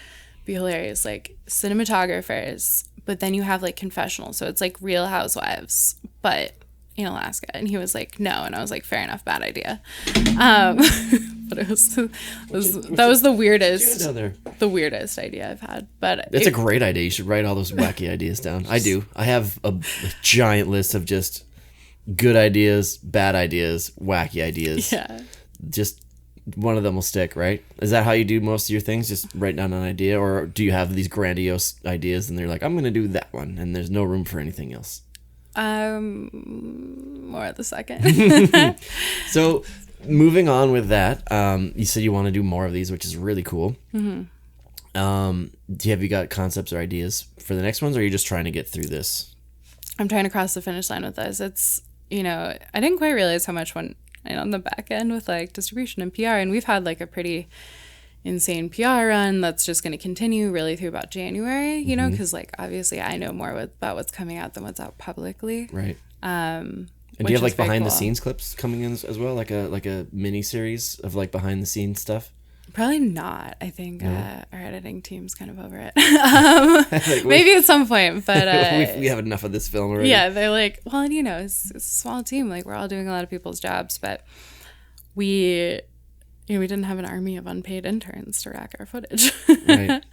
be hilarious, like cinematographers, but then you have like confessionals, so it's like Real Housewives but in Alaska. And he was like, no. And I was like, fair enough, bad idea. But that was the weirdest idea I've had. But it's a great idea. You should write all those wacky ideas down. I do. I have a giant list of just good ideas, bad ideas, wacky ideas. Yeah. Just one of them will stick, right? Is that how you do most of your things? Just write down an idea? Or do you have these grandiose ideas and they're like, I'm going to do that one, and there's no room for anything else? More at the second. So moving on with that, you said you want to do more of these, which is really cool. Mm-hmm. Have you got concepts or ideas for the next ones, or are you just trying to get through this? I'm trying to cross the finish line with this. It's, you know, I didn't quite realize how much went on the back end with like distribution and PR, and we've had like a pretty insane PR run that's just going to continue really through about January, you know, because like obviously I know more about what's coming out than what's out publicly. Right. And do you have like behind the scenes clips coming in as well, like a mini series of like behind the scenes stuff? Probably not. I think our editing team's kind of over it. Like, maybe at some point, but we have enough of this film already. Yeah, they're like, well, and you know, it's a small team. Like we're all doing a lot of people's jobs, but we didn't have an army of unpaid interns to rack our footage. Right.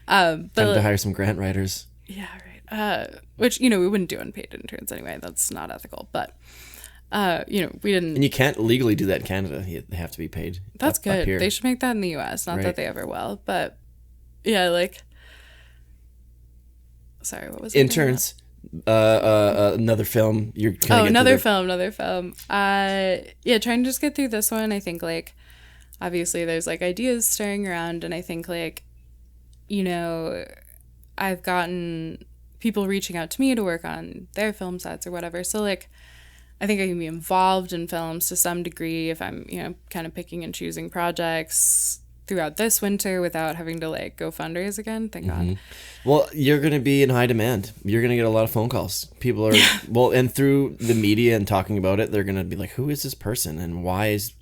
Time to hire some grant writers. Yeah, right. Which, you know, we wouldn't do unpaid interns anyway. That's not ethical. But, you know, we didn't. And you can't legally do that in Canada. They have to be paid. That's good. They should make that in the U.S. Not that they ever will. But, yeah, like. Sorry, what was it? Interns. Another film. Another film. Yeah, trying to just get through this one. I think, like, obviously there's like ideas stirring around, and I think like, you know, I've gotten people reaching out to me to work on their film sets or whatever. So like, I think I can be involved in films to some degree if I'm, you know, kind of picking and choosing projects. throughout this winter without having to like go fundraise again. Thank God. Well, you're going to be in high demand. You're going to get a lot of phone calls. People are, well, and through the media and talking about it, they're going to be like, who is this person? And why is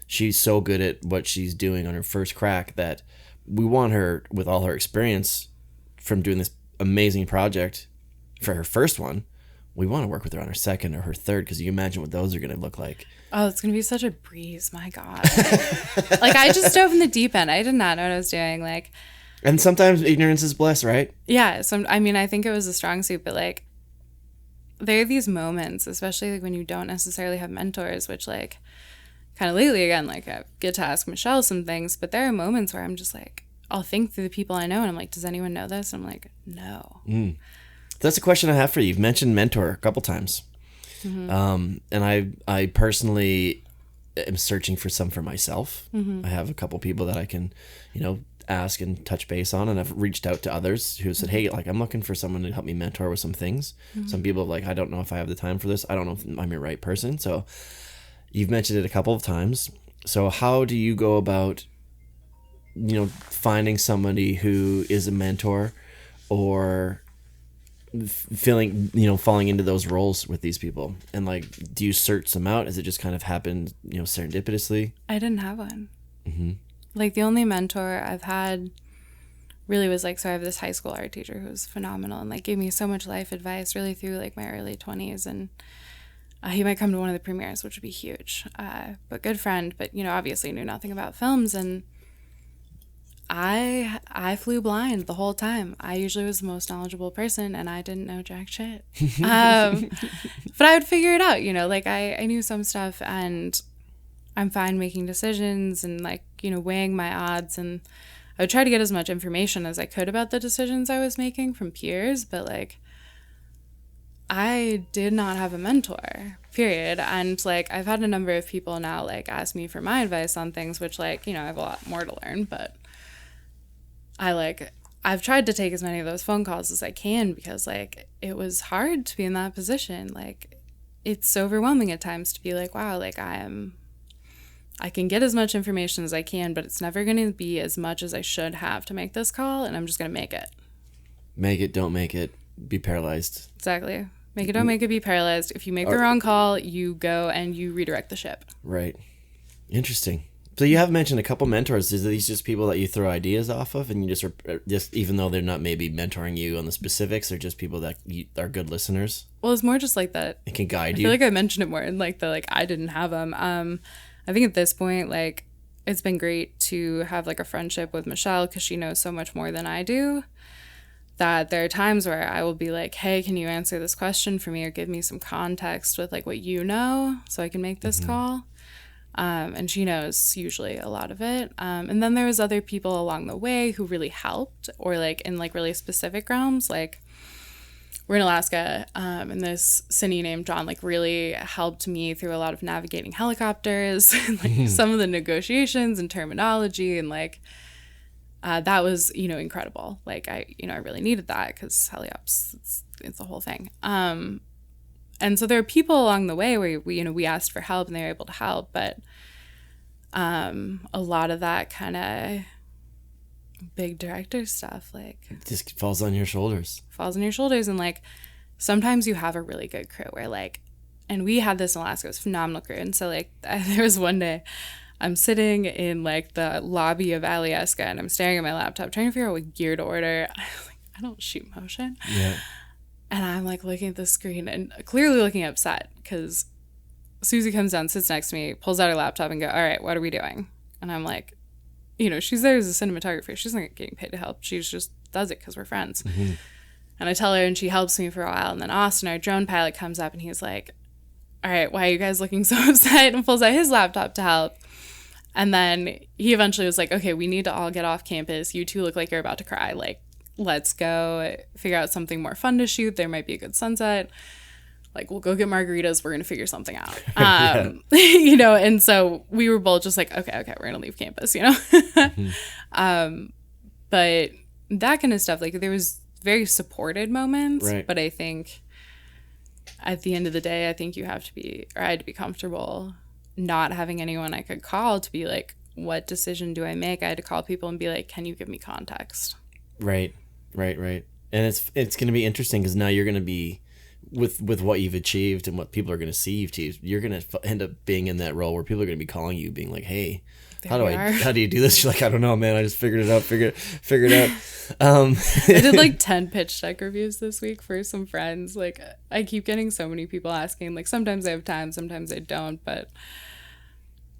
she so good at what she's doing on her first crack that we want her, with all her experience from doing this amazing project for her first one, we want to work with her on her second or her third, because you imagine what those are going to look like. Oh, it's going to be such a breeze. My God. Like, I just dove in the deep end. I did not know what I was doing. Like, and sometimes ignorance is bliss, right? Yeah. So, I mean, I think it was a strong suit, but like, there are these moments, especially like when you don't necessarily have mentors, which like kind of lately, again, like I get to ask Michelle some things, but there are moments where I'm just like, I'll think through the people I know and I'm like, does anyone know this? And I'm like, no. That's a question I have for you. You've mentioned mentor a couple times. And I personally am searching for some for myself. I have a couple people that I can, ask and touch base on, and I've reached out to others who said, hey, like, I'm looking for someone to help me mentor with some things. Some people are like, I don't know if I have the time for this. I don't know if I'm your right person. So you've mentioned it a couple of times. So how do you go about, finding somebody who is a mentor, or falling into those roles with these people? And like, do you search them out? Has it just kind of happened, serendipitously? I didn't have one. Like, the only mentor I've had really was like, so I have this high school art teacher who was phenomenal and like gave me so much life advice really through like my early 20s, and he might come to one of the premieres, which would be huge, but good friend, but obviously knew nothing about films. And I flew blind the whole time. I usually was the most knowledgeable person, and I didn't know jack shit. But I would figure it out, like I knew some stuff, and I'm fine making decisions and like, weighing my odds. And I would try to get as much information as I could about the decisions I was making from peers, but like, I did not have a mentor, period. And like, I've had a number of people now like ask me for my advice on things, which like, I have a lot more to learn, but I've tried to take as many of those phone calls as I can, because like, it was hard to be in that position. Like, it's overwhelming at times to be like, wow, like I can get as much information as I can, but it's never going to be as much as I should have to make this call, and I'm just going to make it. Make it, don't make it, be paralyzed. Exactly. Make it, don't make it, be paralyzed. If you make the wrong call, you go and you redirect the ship. Right. Interesting. So you have mentioned a couple mentors. Is these just people that you throw ideas off of, and you just even though they're not maybe mentoring you on the specifics, they're just people that are good listeners? Well, it's more just like that. It can guide you. I feel like I mentioned it more in like the like I didn't have them. I think at this point, like, it's been great to have like a friendship with Michelle, because she knows so much more than I do, that there are times where I will be like, hey, can you answer this question for me, or give me some context with like what you know so I can make this call. And she knows usually a lot of it. And then there was other people along the way who really helped, or like in like really specific realms. Like, we're in Alaska, and this cine named John like really helped me through a lot of navigating helicopters and like some of the negotiations and terminology, and like that was incredible. Like I really needed that, because heliops, it's a whole thing. And so there are people along the way where we asked for help and they were able to help, but a lot of that kind of big director stuff, like, it just falls on your shoulders. And like, sometimes you have a really good crew where like, and we had this in Alaska, it was a phenomenal crew. And so like, there was one day I'm sitting in like the lobby of Alyeska, and I'm staring at my laptop trying to figure out what gear to order. I don't shoot motion. Yeah. And I'm like looking at the screen and clearly looking upset, because Susie comes down, sits next to me, pulls out her laptop and go, all right, what are we doing? And I'm like, she's there as a cinematographer. She's not getting paid to help. She just does it because we're friends. And I tell her, and she helps me for a while. And then Austin, our drone pilot, comes up and he's like, all right, why are you guys looking so upset? And pulls out his laptop to help. And then he eventually was like, okay, we need to all get off campus. You two look like you're about to cry. Like, let's go figure out something more fun to shoot. There might be a good sunset. Like, we'll go get margaritas. We're going to figure something out. And so we were both just like, okay, we're going to leave campus, But that kind of stuff, like, there was very supported moments. Right. But I think at the end of the day, I think I had to be comfortable not having anyone I could call to be like, what decision do I make? I had to call people and be like, can you give me context? Right. And it's going to be interesting because now you're going to be with what you've achieved and what people are going to see you've achieved. You're going to end up being in that role where people are going to be calling you, being like, "Hey, how do you do this?" You're like, "I don't know, man. I just figured it out. Figured it out." I did like 10 pitch deck reviews this week for some friends. Like, I keep getting so many people asking. Like, sometimes I have time, sometimes I don't, but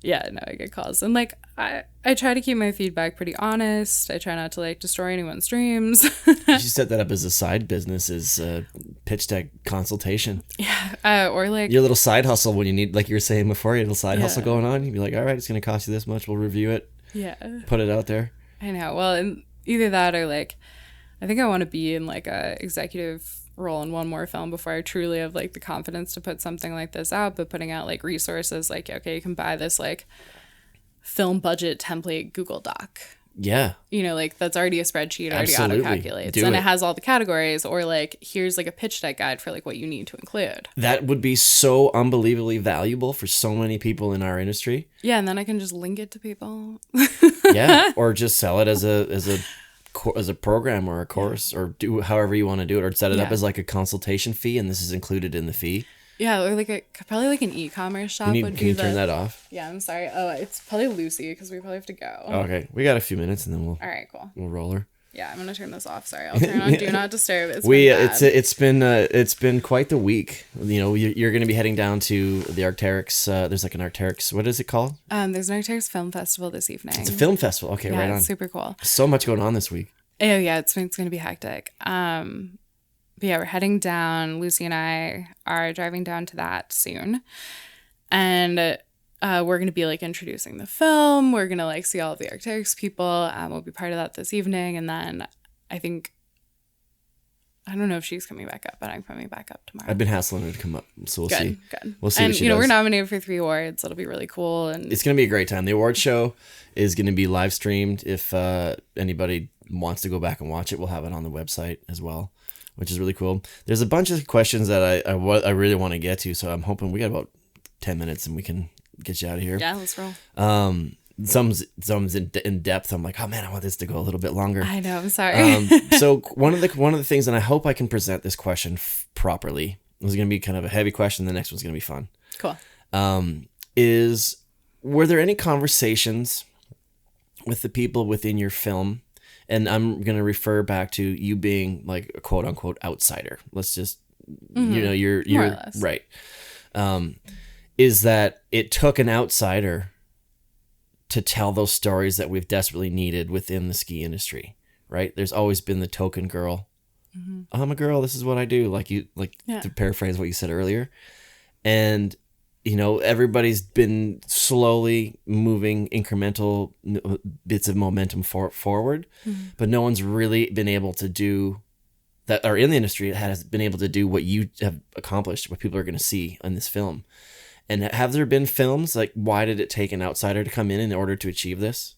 yeah, no, I get calls. And like, I try to keep my feedback pretty honest. I try not to like destroy anyone's dreams. You should set that up as a side business, as pitch deck consultation. Yeah. Or like your little side hustle when you need, like you were saying before, your little side hustle going on. You'd be like, all right, it's going to cost you this much. We'll review it. Yeah. Put it out there. I know. Well, and either that or like, I think I want to be in like a executive role in one more film before I truly have like the confidence to put something like this out. But putting out like resources, like, okay, you can buy this like film budget template Google Doc. Yeah. You know, like that's already a spreadsheet, already Absolutely. auto-calculates. Do and it it has all the categories, or like here's like a pitch deck guide for like what you need to include. That would be so unbelievably valuable for so many people in our industry. Yeah, and then I can just link it to people. Yeah, or just sell it as a program or a course, or do however you want to do it, or set it up as like a consultation fee, and this is included in the fee. Yeah, or like probably like an e-commerce shop would be Can you turn that off? Yeah, I'm sorry. Oh, it's probably Lucy because we probably have to go. Okay, we got a few minutes and then we'll. All right, cool. We'll roll her. Yeah, I'm gonna turn this off. Sorry, I'll turn on Do Not Disturb. It's been quite the week. You know, you're going to be heading down to the Arc'teryx. There's like an Arc'teryx. What is it called? There's an Arc'teryx film festival this evening. It's a film festival. Okay, right on. It's super cool. So much going on this week. Oh yeah, it's gonna be hectic. But yeah, we're heading down. Lucy and I are driving down to that soon. And we're going to be like introducing the film. We're going to like see all of the Arc'teryx people. We'll be part of that this evening. And then I don't know if she's coming back up, but I'm coming back up tomorrow. I've been hassling her to come up, so we'll see. Good. We'll see and, what she does. we're nominated for 3 awards. It'll be really cool. And it's going to be a great time. The award show is going to be live streamed. If anybody wants to go back and watch it, we'll have it on the website as well, which is really cool. There's a bunch of questions that I really want to get to, so I'm hoping we got about 10 minutes and we can get you out of here. Yeah, let's roll. Some's in depth. I'm like, oh man, I want this to go a little bit longer. I know. I'm sorry. So one of the things, and I hope I can present this question properly. This is going to be kind of a heavy question. The next one's going to be fun. Cool. Were there any conversations with the people within your film? And I'm going to refer back to you being like a quote unquote outsider. Let's just, you're more or less. Right. Is that it took an outsider to tell those stories that we've desperately needed within the ski industry, right? There's always been the token girl. Mm-hmm. I'm a girl. This is what I do. To paraphrase what you said earlier. And, everybody's been slowly moving incremental bits of momentum forward, but no one's really been able to do that, or in the industry has been able to do what you have accomplished, what people are going to see in this film. And have there been films, like, why did it take an outsider to come in order to achieve this?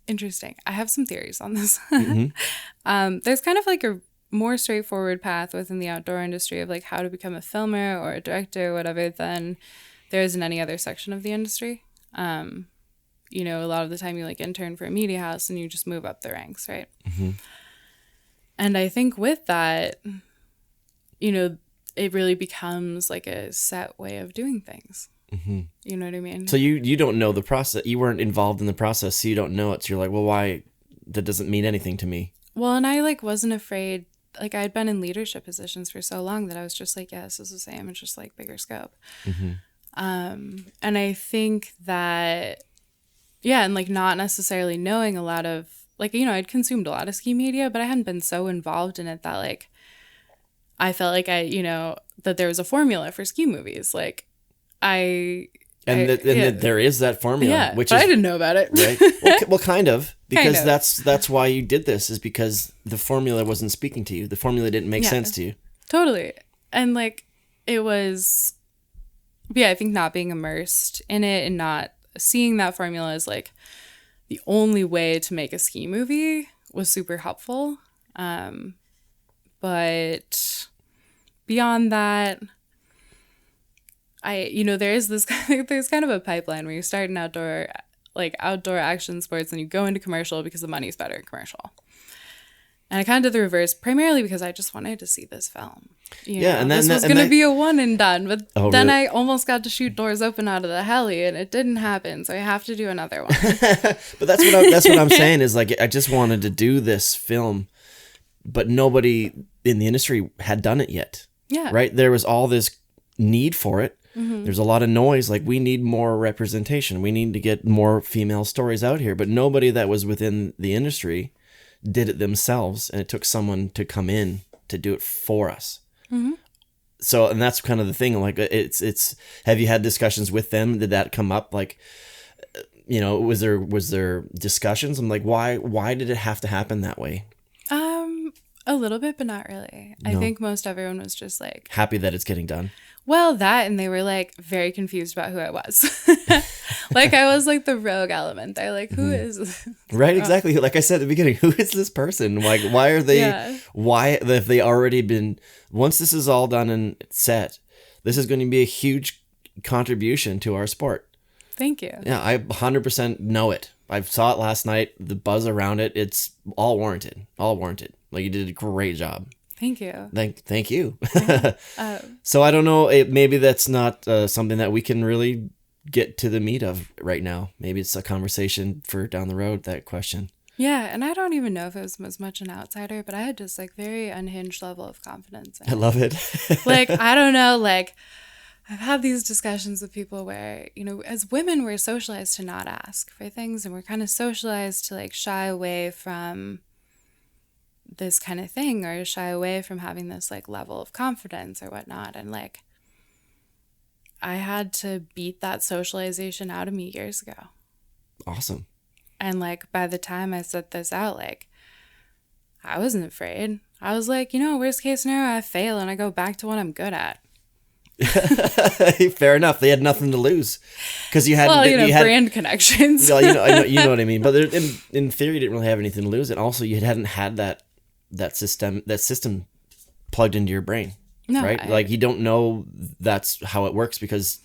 Interesting. I have some theories on this. Mm-hmm. There's kind of like a more straightforward path within the outdoor industry of like how to become a filmer or a director or whatever than there is in any other section of the industry. A lot of the time you like intern for a media house and you just move up the ranks, right? Mm-hmm. And I think with that, it really becomes like a set way of doing things. Mm-hmm. You know what I mean? So you don't know the process. You weren't involved in the process, so you don't know it. So you're like, well, why? That doesn't mean anything to me. Well, and I like wasn't afraid. Like I had been in leadership positions for so long that I was just like, yeah, this is the same. It's just like bigger scope. Mm-hmm. And I think that, yeah, and like not necessarily knowing a lot of like, I'd consumed a lot of ski media, but I hadn't been so involved in it that like I felt like that there was a formula for ski movies. Like there is that formula, yeah, but I didn't know about it. Right? Well, kind of, because that's why you did this, is because the formula wasn't speaking to you. The formula didn't make sense to you. Totally. And like it was, I think not being immersed in it and not seeing that formula as like the only way to make a ski movie was super helpful. But beyond that, there's kind of a pipeline where you start in outdoor action sports and you go into commercial because the money's better in commercial. And I kind of did the reverse, primarily because I just wanted to see this film. And this was going to be a one and done, but then really? I almost got to shoot doors open out of the heli, and it didn't happen, so I have to do another one. But that's what I'm saying is, like, I just wanted to do this film, but nobody in the industry had done it yet. Yeah. Right? There was all this need for it. Mm-hmm. There's a lot of noise. Like, we need more representation. We need to get more female stories out here, but nobody that was within the industry did it themselves, and it took someone to come in to do it for us. Mm-hmm. So, and that's kind of the thing. Like, it's. Have you had discussions with them? Did that come up? Like, was there discussions? I'm like, why did it have to happen that way? A little bit, but not really. No. I think most everyone was just like happy that it's getting done. Well, that, and they were like very confused about who I was. Like, I was like the rogue element. They're like, who is this? Right, exactly. Like I said at the beginning, who is this person? Like, why are they, why have they already been, once this is all done and set, this is going to be a huge contribution to our sport. Thank you. Yeah, I 100% know it. I saw it last night, the buzz around it, it's all warranted. Like, you did a great job. Thank you. Thank you. So I don't know, maybe that's not something that we can really get to the meat of right now. Maybe it's a conversation for down the road, that question. Yeah, and I don't even know if it was as much an outsider, but I had just like very unhinged level of confidence. I love it. Like, I don't know, like, I've had these discussions with people where, as women, we're socialized to not ask for things, and we're kind of socialized to like shy away from this kind of thing, or shy away from having this like level of confidence or whatnot. And like, I had to beat that socialization out of me years ago. Awesome. And like, by the time I set this out, like, I wasn't afraid. I was like, worst case scenario, I fail and I go back to what I'm good at. Fair enough. They had nothing to lose because you had brand connections. Well, you know what I mean. But in theory, you didn't really have anything to lose, and also you hadn't had that system plugged into your brain, right? Like, you don't know that's how it works because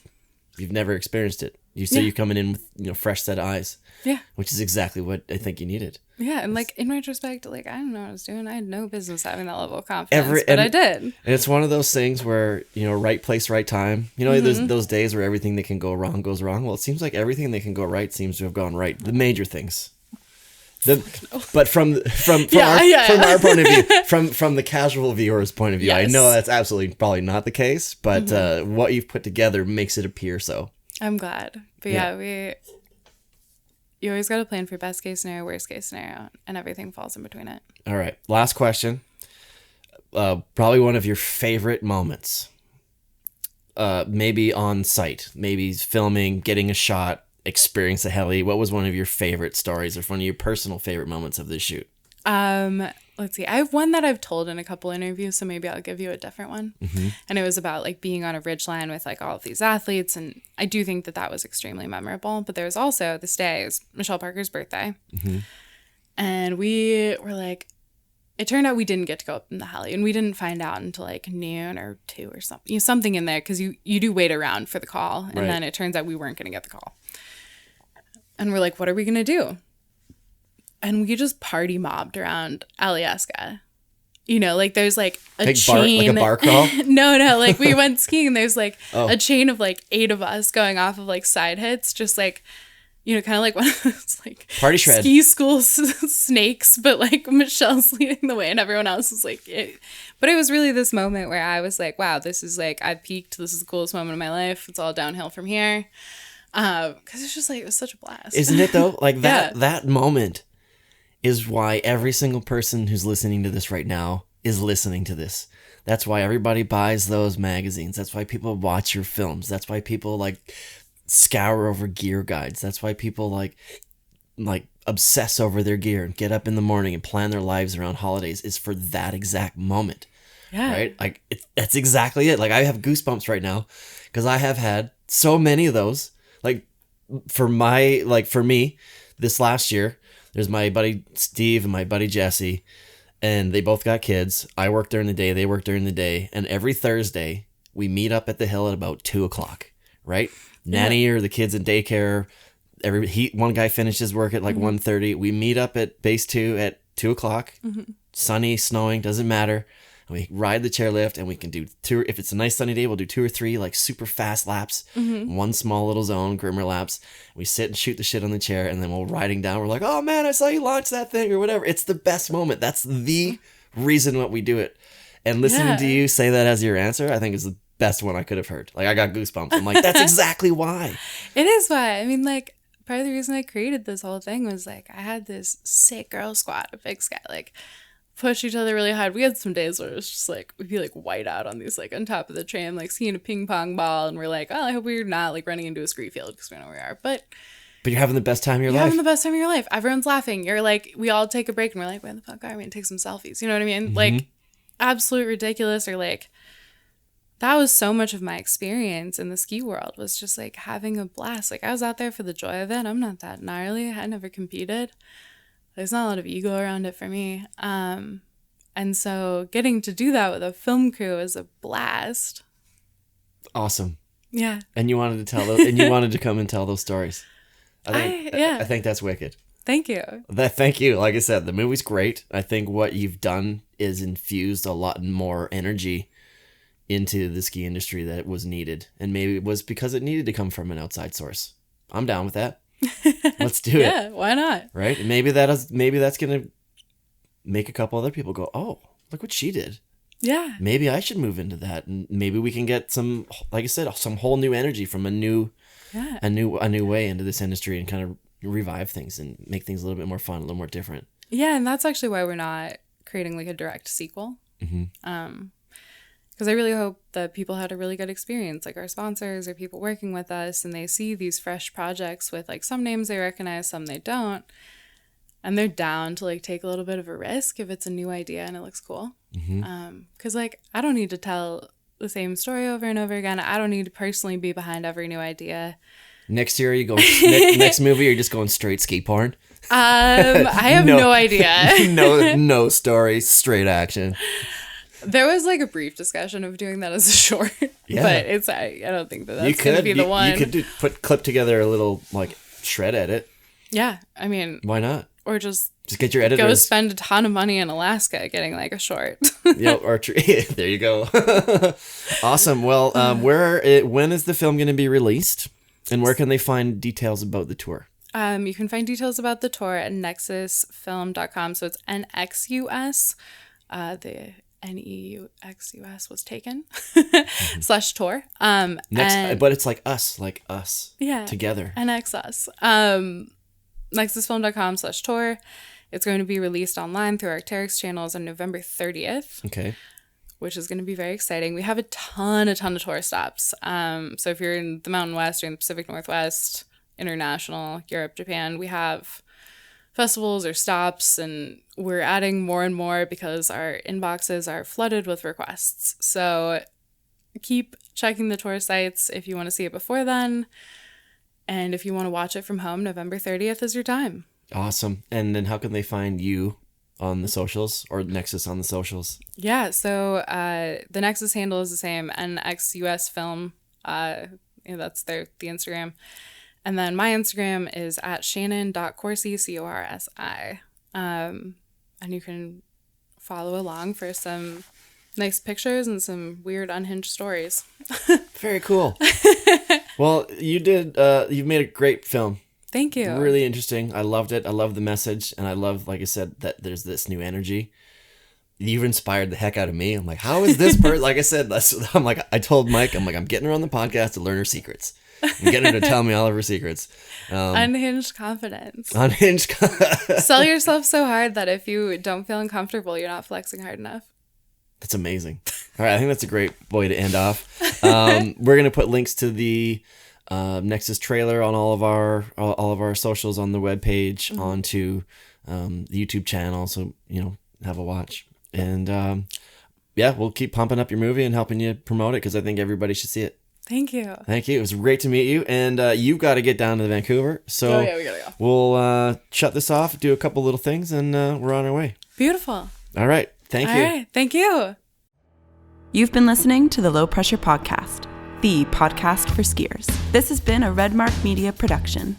you've never experienced it. You're coming in with fresh set of eyes. Yeah, which is exactly what I think you needed. Yeah, and like, in retrospect, like, I don't know what I was doing. I had no business having that level of confidence, but I did. And it's one of those things where, right place, right time. There's those days where everything that can go wrong goes wrong. Well, it seems like everything that can go right seems to have gone right. The major things. But from our point of view, from the casual viewer's point of view, yes. I know that's absolutely probably not the case, but what you've put together makes it appear so. I'm glad. But you always got to plan for best case scenario, worst case scenario, and everything falls in between it. All right. Last question. Probably one of your favorite moments. Maybe on site, maybe filming, getting a shot, experience a heli. What was one of your favorite stories or one of your personal favorite moments of this shoot? Let's see. I have one that I've told in a couple interviews, so maybe I'll give you a different one. Mm-hmm. And it was about like being on a Ridgeline with like all of these athletes, and I do think that was extremely memorable. But there was also, this day is Michelle Parker's birthday, and we were like, it turned out we didn't get to go up in the heli, and we didn't find out until like noon or 2 or something, something in there, because you do wait around for the call, and then it turns out we weren't going to get the call, and we're like, what are we going to do? And we just party mobbed around Alyeska. Like, there's like a chain. Like a bar crawl? No, like, we went skiing, and there's like a chain of like 8 of us going off of like side hits, just like, kind of like one of those like party shred ski school snakes, but like Michelle's leading the way and everyone else is like But it was really this moment where I was like, wow, this is like, I've peaked. This is the coolest moment of my life. It's all downhill from here. Because it's just like, it was such a blast. Isn't it though? Like that moment is why every single person who's listening to this right now is listening to this. That's why everybody buys those magazines. That's why people watch your films. That's why people like scour over gear guides. That's why people like obsess over their gear and get up in the morning and plan their lives around holidays, is for that exact moment. Yeah. Right? Like, that's exactly it. Like, I have goosebumps right now because I have had so many of those. Like, for me, this last year, there's my buddy Steve and my buddy Jesse, and they both got kids. I work during the day, they work during the day, and every Thursday We meet up at the hill at about 2:00, right? Nanny or the kids in daycare. One guy finishes work at like 1:30. We meet up at base 2 at 2:00. Sunny, snowing, doesn't matter. And we ride the chairlift, and we can do 2. If it's a nice sunny day, we'll do 2 or 3 like super fast laps. One small little zone, grimmer laps. We sit and shoot the shit on the chair, and then we're riding down. We're like, oh man, I saw you launch that thing or whatever. It's the best moment. That's the reason what we do it. And listening to you say that as your answer, I think is the best one I could have heard. Like, I got goosebumps. I'm like, that's exactly why. It is why. I mean, like, part of the reason I created this whole thing was like I had this sick girl squad of Big Sky, like push each other really hard. We had some days where it was just like we'd be like white out on these like on top of the tram, like seeing a ping pong ball, and we're like, oh, I hope we're not like running into a scree field because we know where we are. But you're having the best time of your life. You're having the best time of your life. Everyone's laughing. You're like, we all take a break and we're like, where the fuck are we? And take some selfies. You know what I mean? Like, absolute ridiculous. Or like, that was so much of my experience in the ski world was just like having a blast. Like, I was out there for the joy of it. I'm not that gnarly. I never competed. There's not a lot of ego around it for me. And so getting to do that with a film crew is a blast. Awesome. Yeah. And you wanted to tell those, and you wanted to come and tell those stories. I think that's wicked. Thank you. Thank you. Like I said, the movie's great. I think what you've done is infused a lot more energy into the ski industry that was needed. And maybe it was because it needed to come from an outside source. I'm down with that. Let's do it. Yeah, why not? Right? And maybe that's going to make a couple other people go, oh, look what she did. Yeah. Maybe I should move into that. And maybe we can get some, like I said, some whole new energy from a new way into this industry and kind of revive things and make things a little bit more fun, a little more different. Yeah, and that's actually why we're not creating like a direct sequel. Because I really hope that people had a really good experience, like our sponsors or people working with us, and they see these fresh projects with like some names they recognize, some they don't, and they're down to like take a little bit of a risk if it's a new idea and it looks cool. Because like I don't need to tell the same story over and over again. I don't need to personally be behind every new idea. Next year, you go next movie, you're just going straight ski porn. I have no idea. no story, straight action. There was like a brief discussion of doing that as a short, but it's I don't think that's going to be the one. You could clip together a little like shred edit. Yeah, I mean, why not? Or just get your editors. Go spend a ton of money in Alaska getting like a short. There you go. Awesome. Well, when is the film going to be released, and where can they find details about the tour? You can find details about the tour at nexusfilm.com. So it's NXUS. The NEUXUS was taken /tour. But it's like us together. NXUS. Nexusfilm.com /tour. It's going to be released online through our Arc'teryx channels on November 30th. Okay. Which is going to be very exciting. We have a ton of tour stops. So if you're in the Mountain West or in the Pacific Northwest, international, Europe, Japan, we have festivals or stops, and we're adding more and more because our inboxes are flooded with requests. So keep checking the tour sites if you want to see it before then. And if you want to watch it from home, November 30th is your time. Awesome. And then how can they find you on the socials, or Nexus on the socials? Yeah, so the Nexus handle is the same, NXUS Film. That's the Instagram. And then my Instagram is at Shannon.Corsi, Corsi. And you can follow along for some nice pictures and some weird unhinged stories. Very cool. Well, you've made a great film. Thank you. Really interesting. I loved it. I love the message. And I love, like I said, that there's this new energy. You've inspired the heck out of me. I'm like, how is this person? Like I said, I told Mike, I'm getting her on the podcast to learn her secrets. I'm getting her to tell me all of her secrets. Unhinged confidence. Unhinged. Sell yourself so hard that if you don't feel uncomfortable, you're not flexing hard enough. That's amazing. All right, I think that's a great way to end off. We're gonna put links to the Nexus trailer on all of our socials on the webpage, onto the YouTube channel, so have a watch. And we'll keep pumping up your movie and helping you promote it, because I think everybody should see it. Thank you. Thank you. It was great to meet you. And you've got to get down to Vancouver. So we gotta go. We'll shut this off, do a couple little things, and we're on our way. Beautiful. All right. Thank you. All right. Thank you. You've been listening to the Low Pressure Podcast, the podcast for skiers. This has been a Redmark Media production.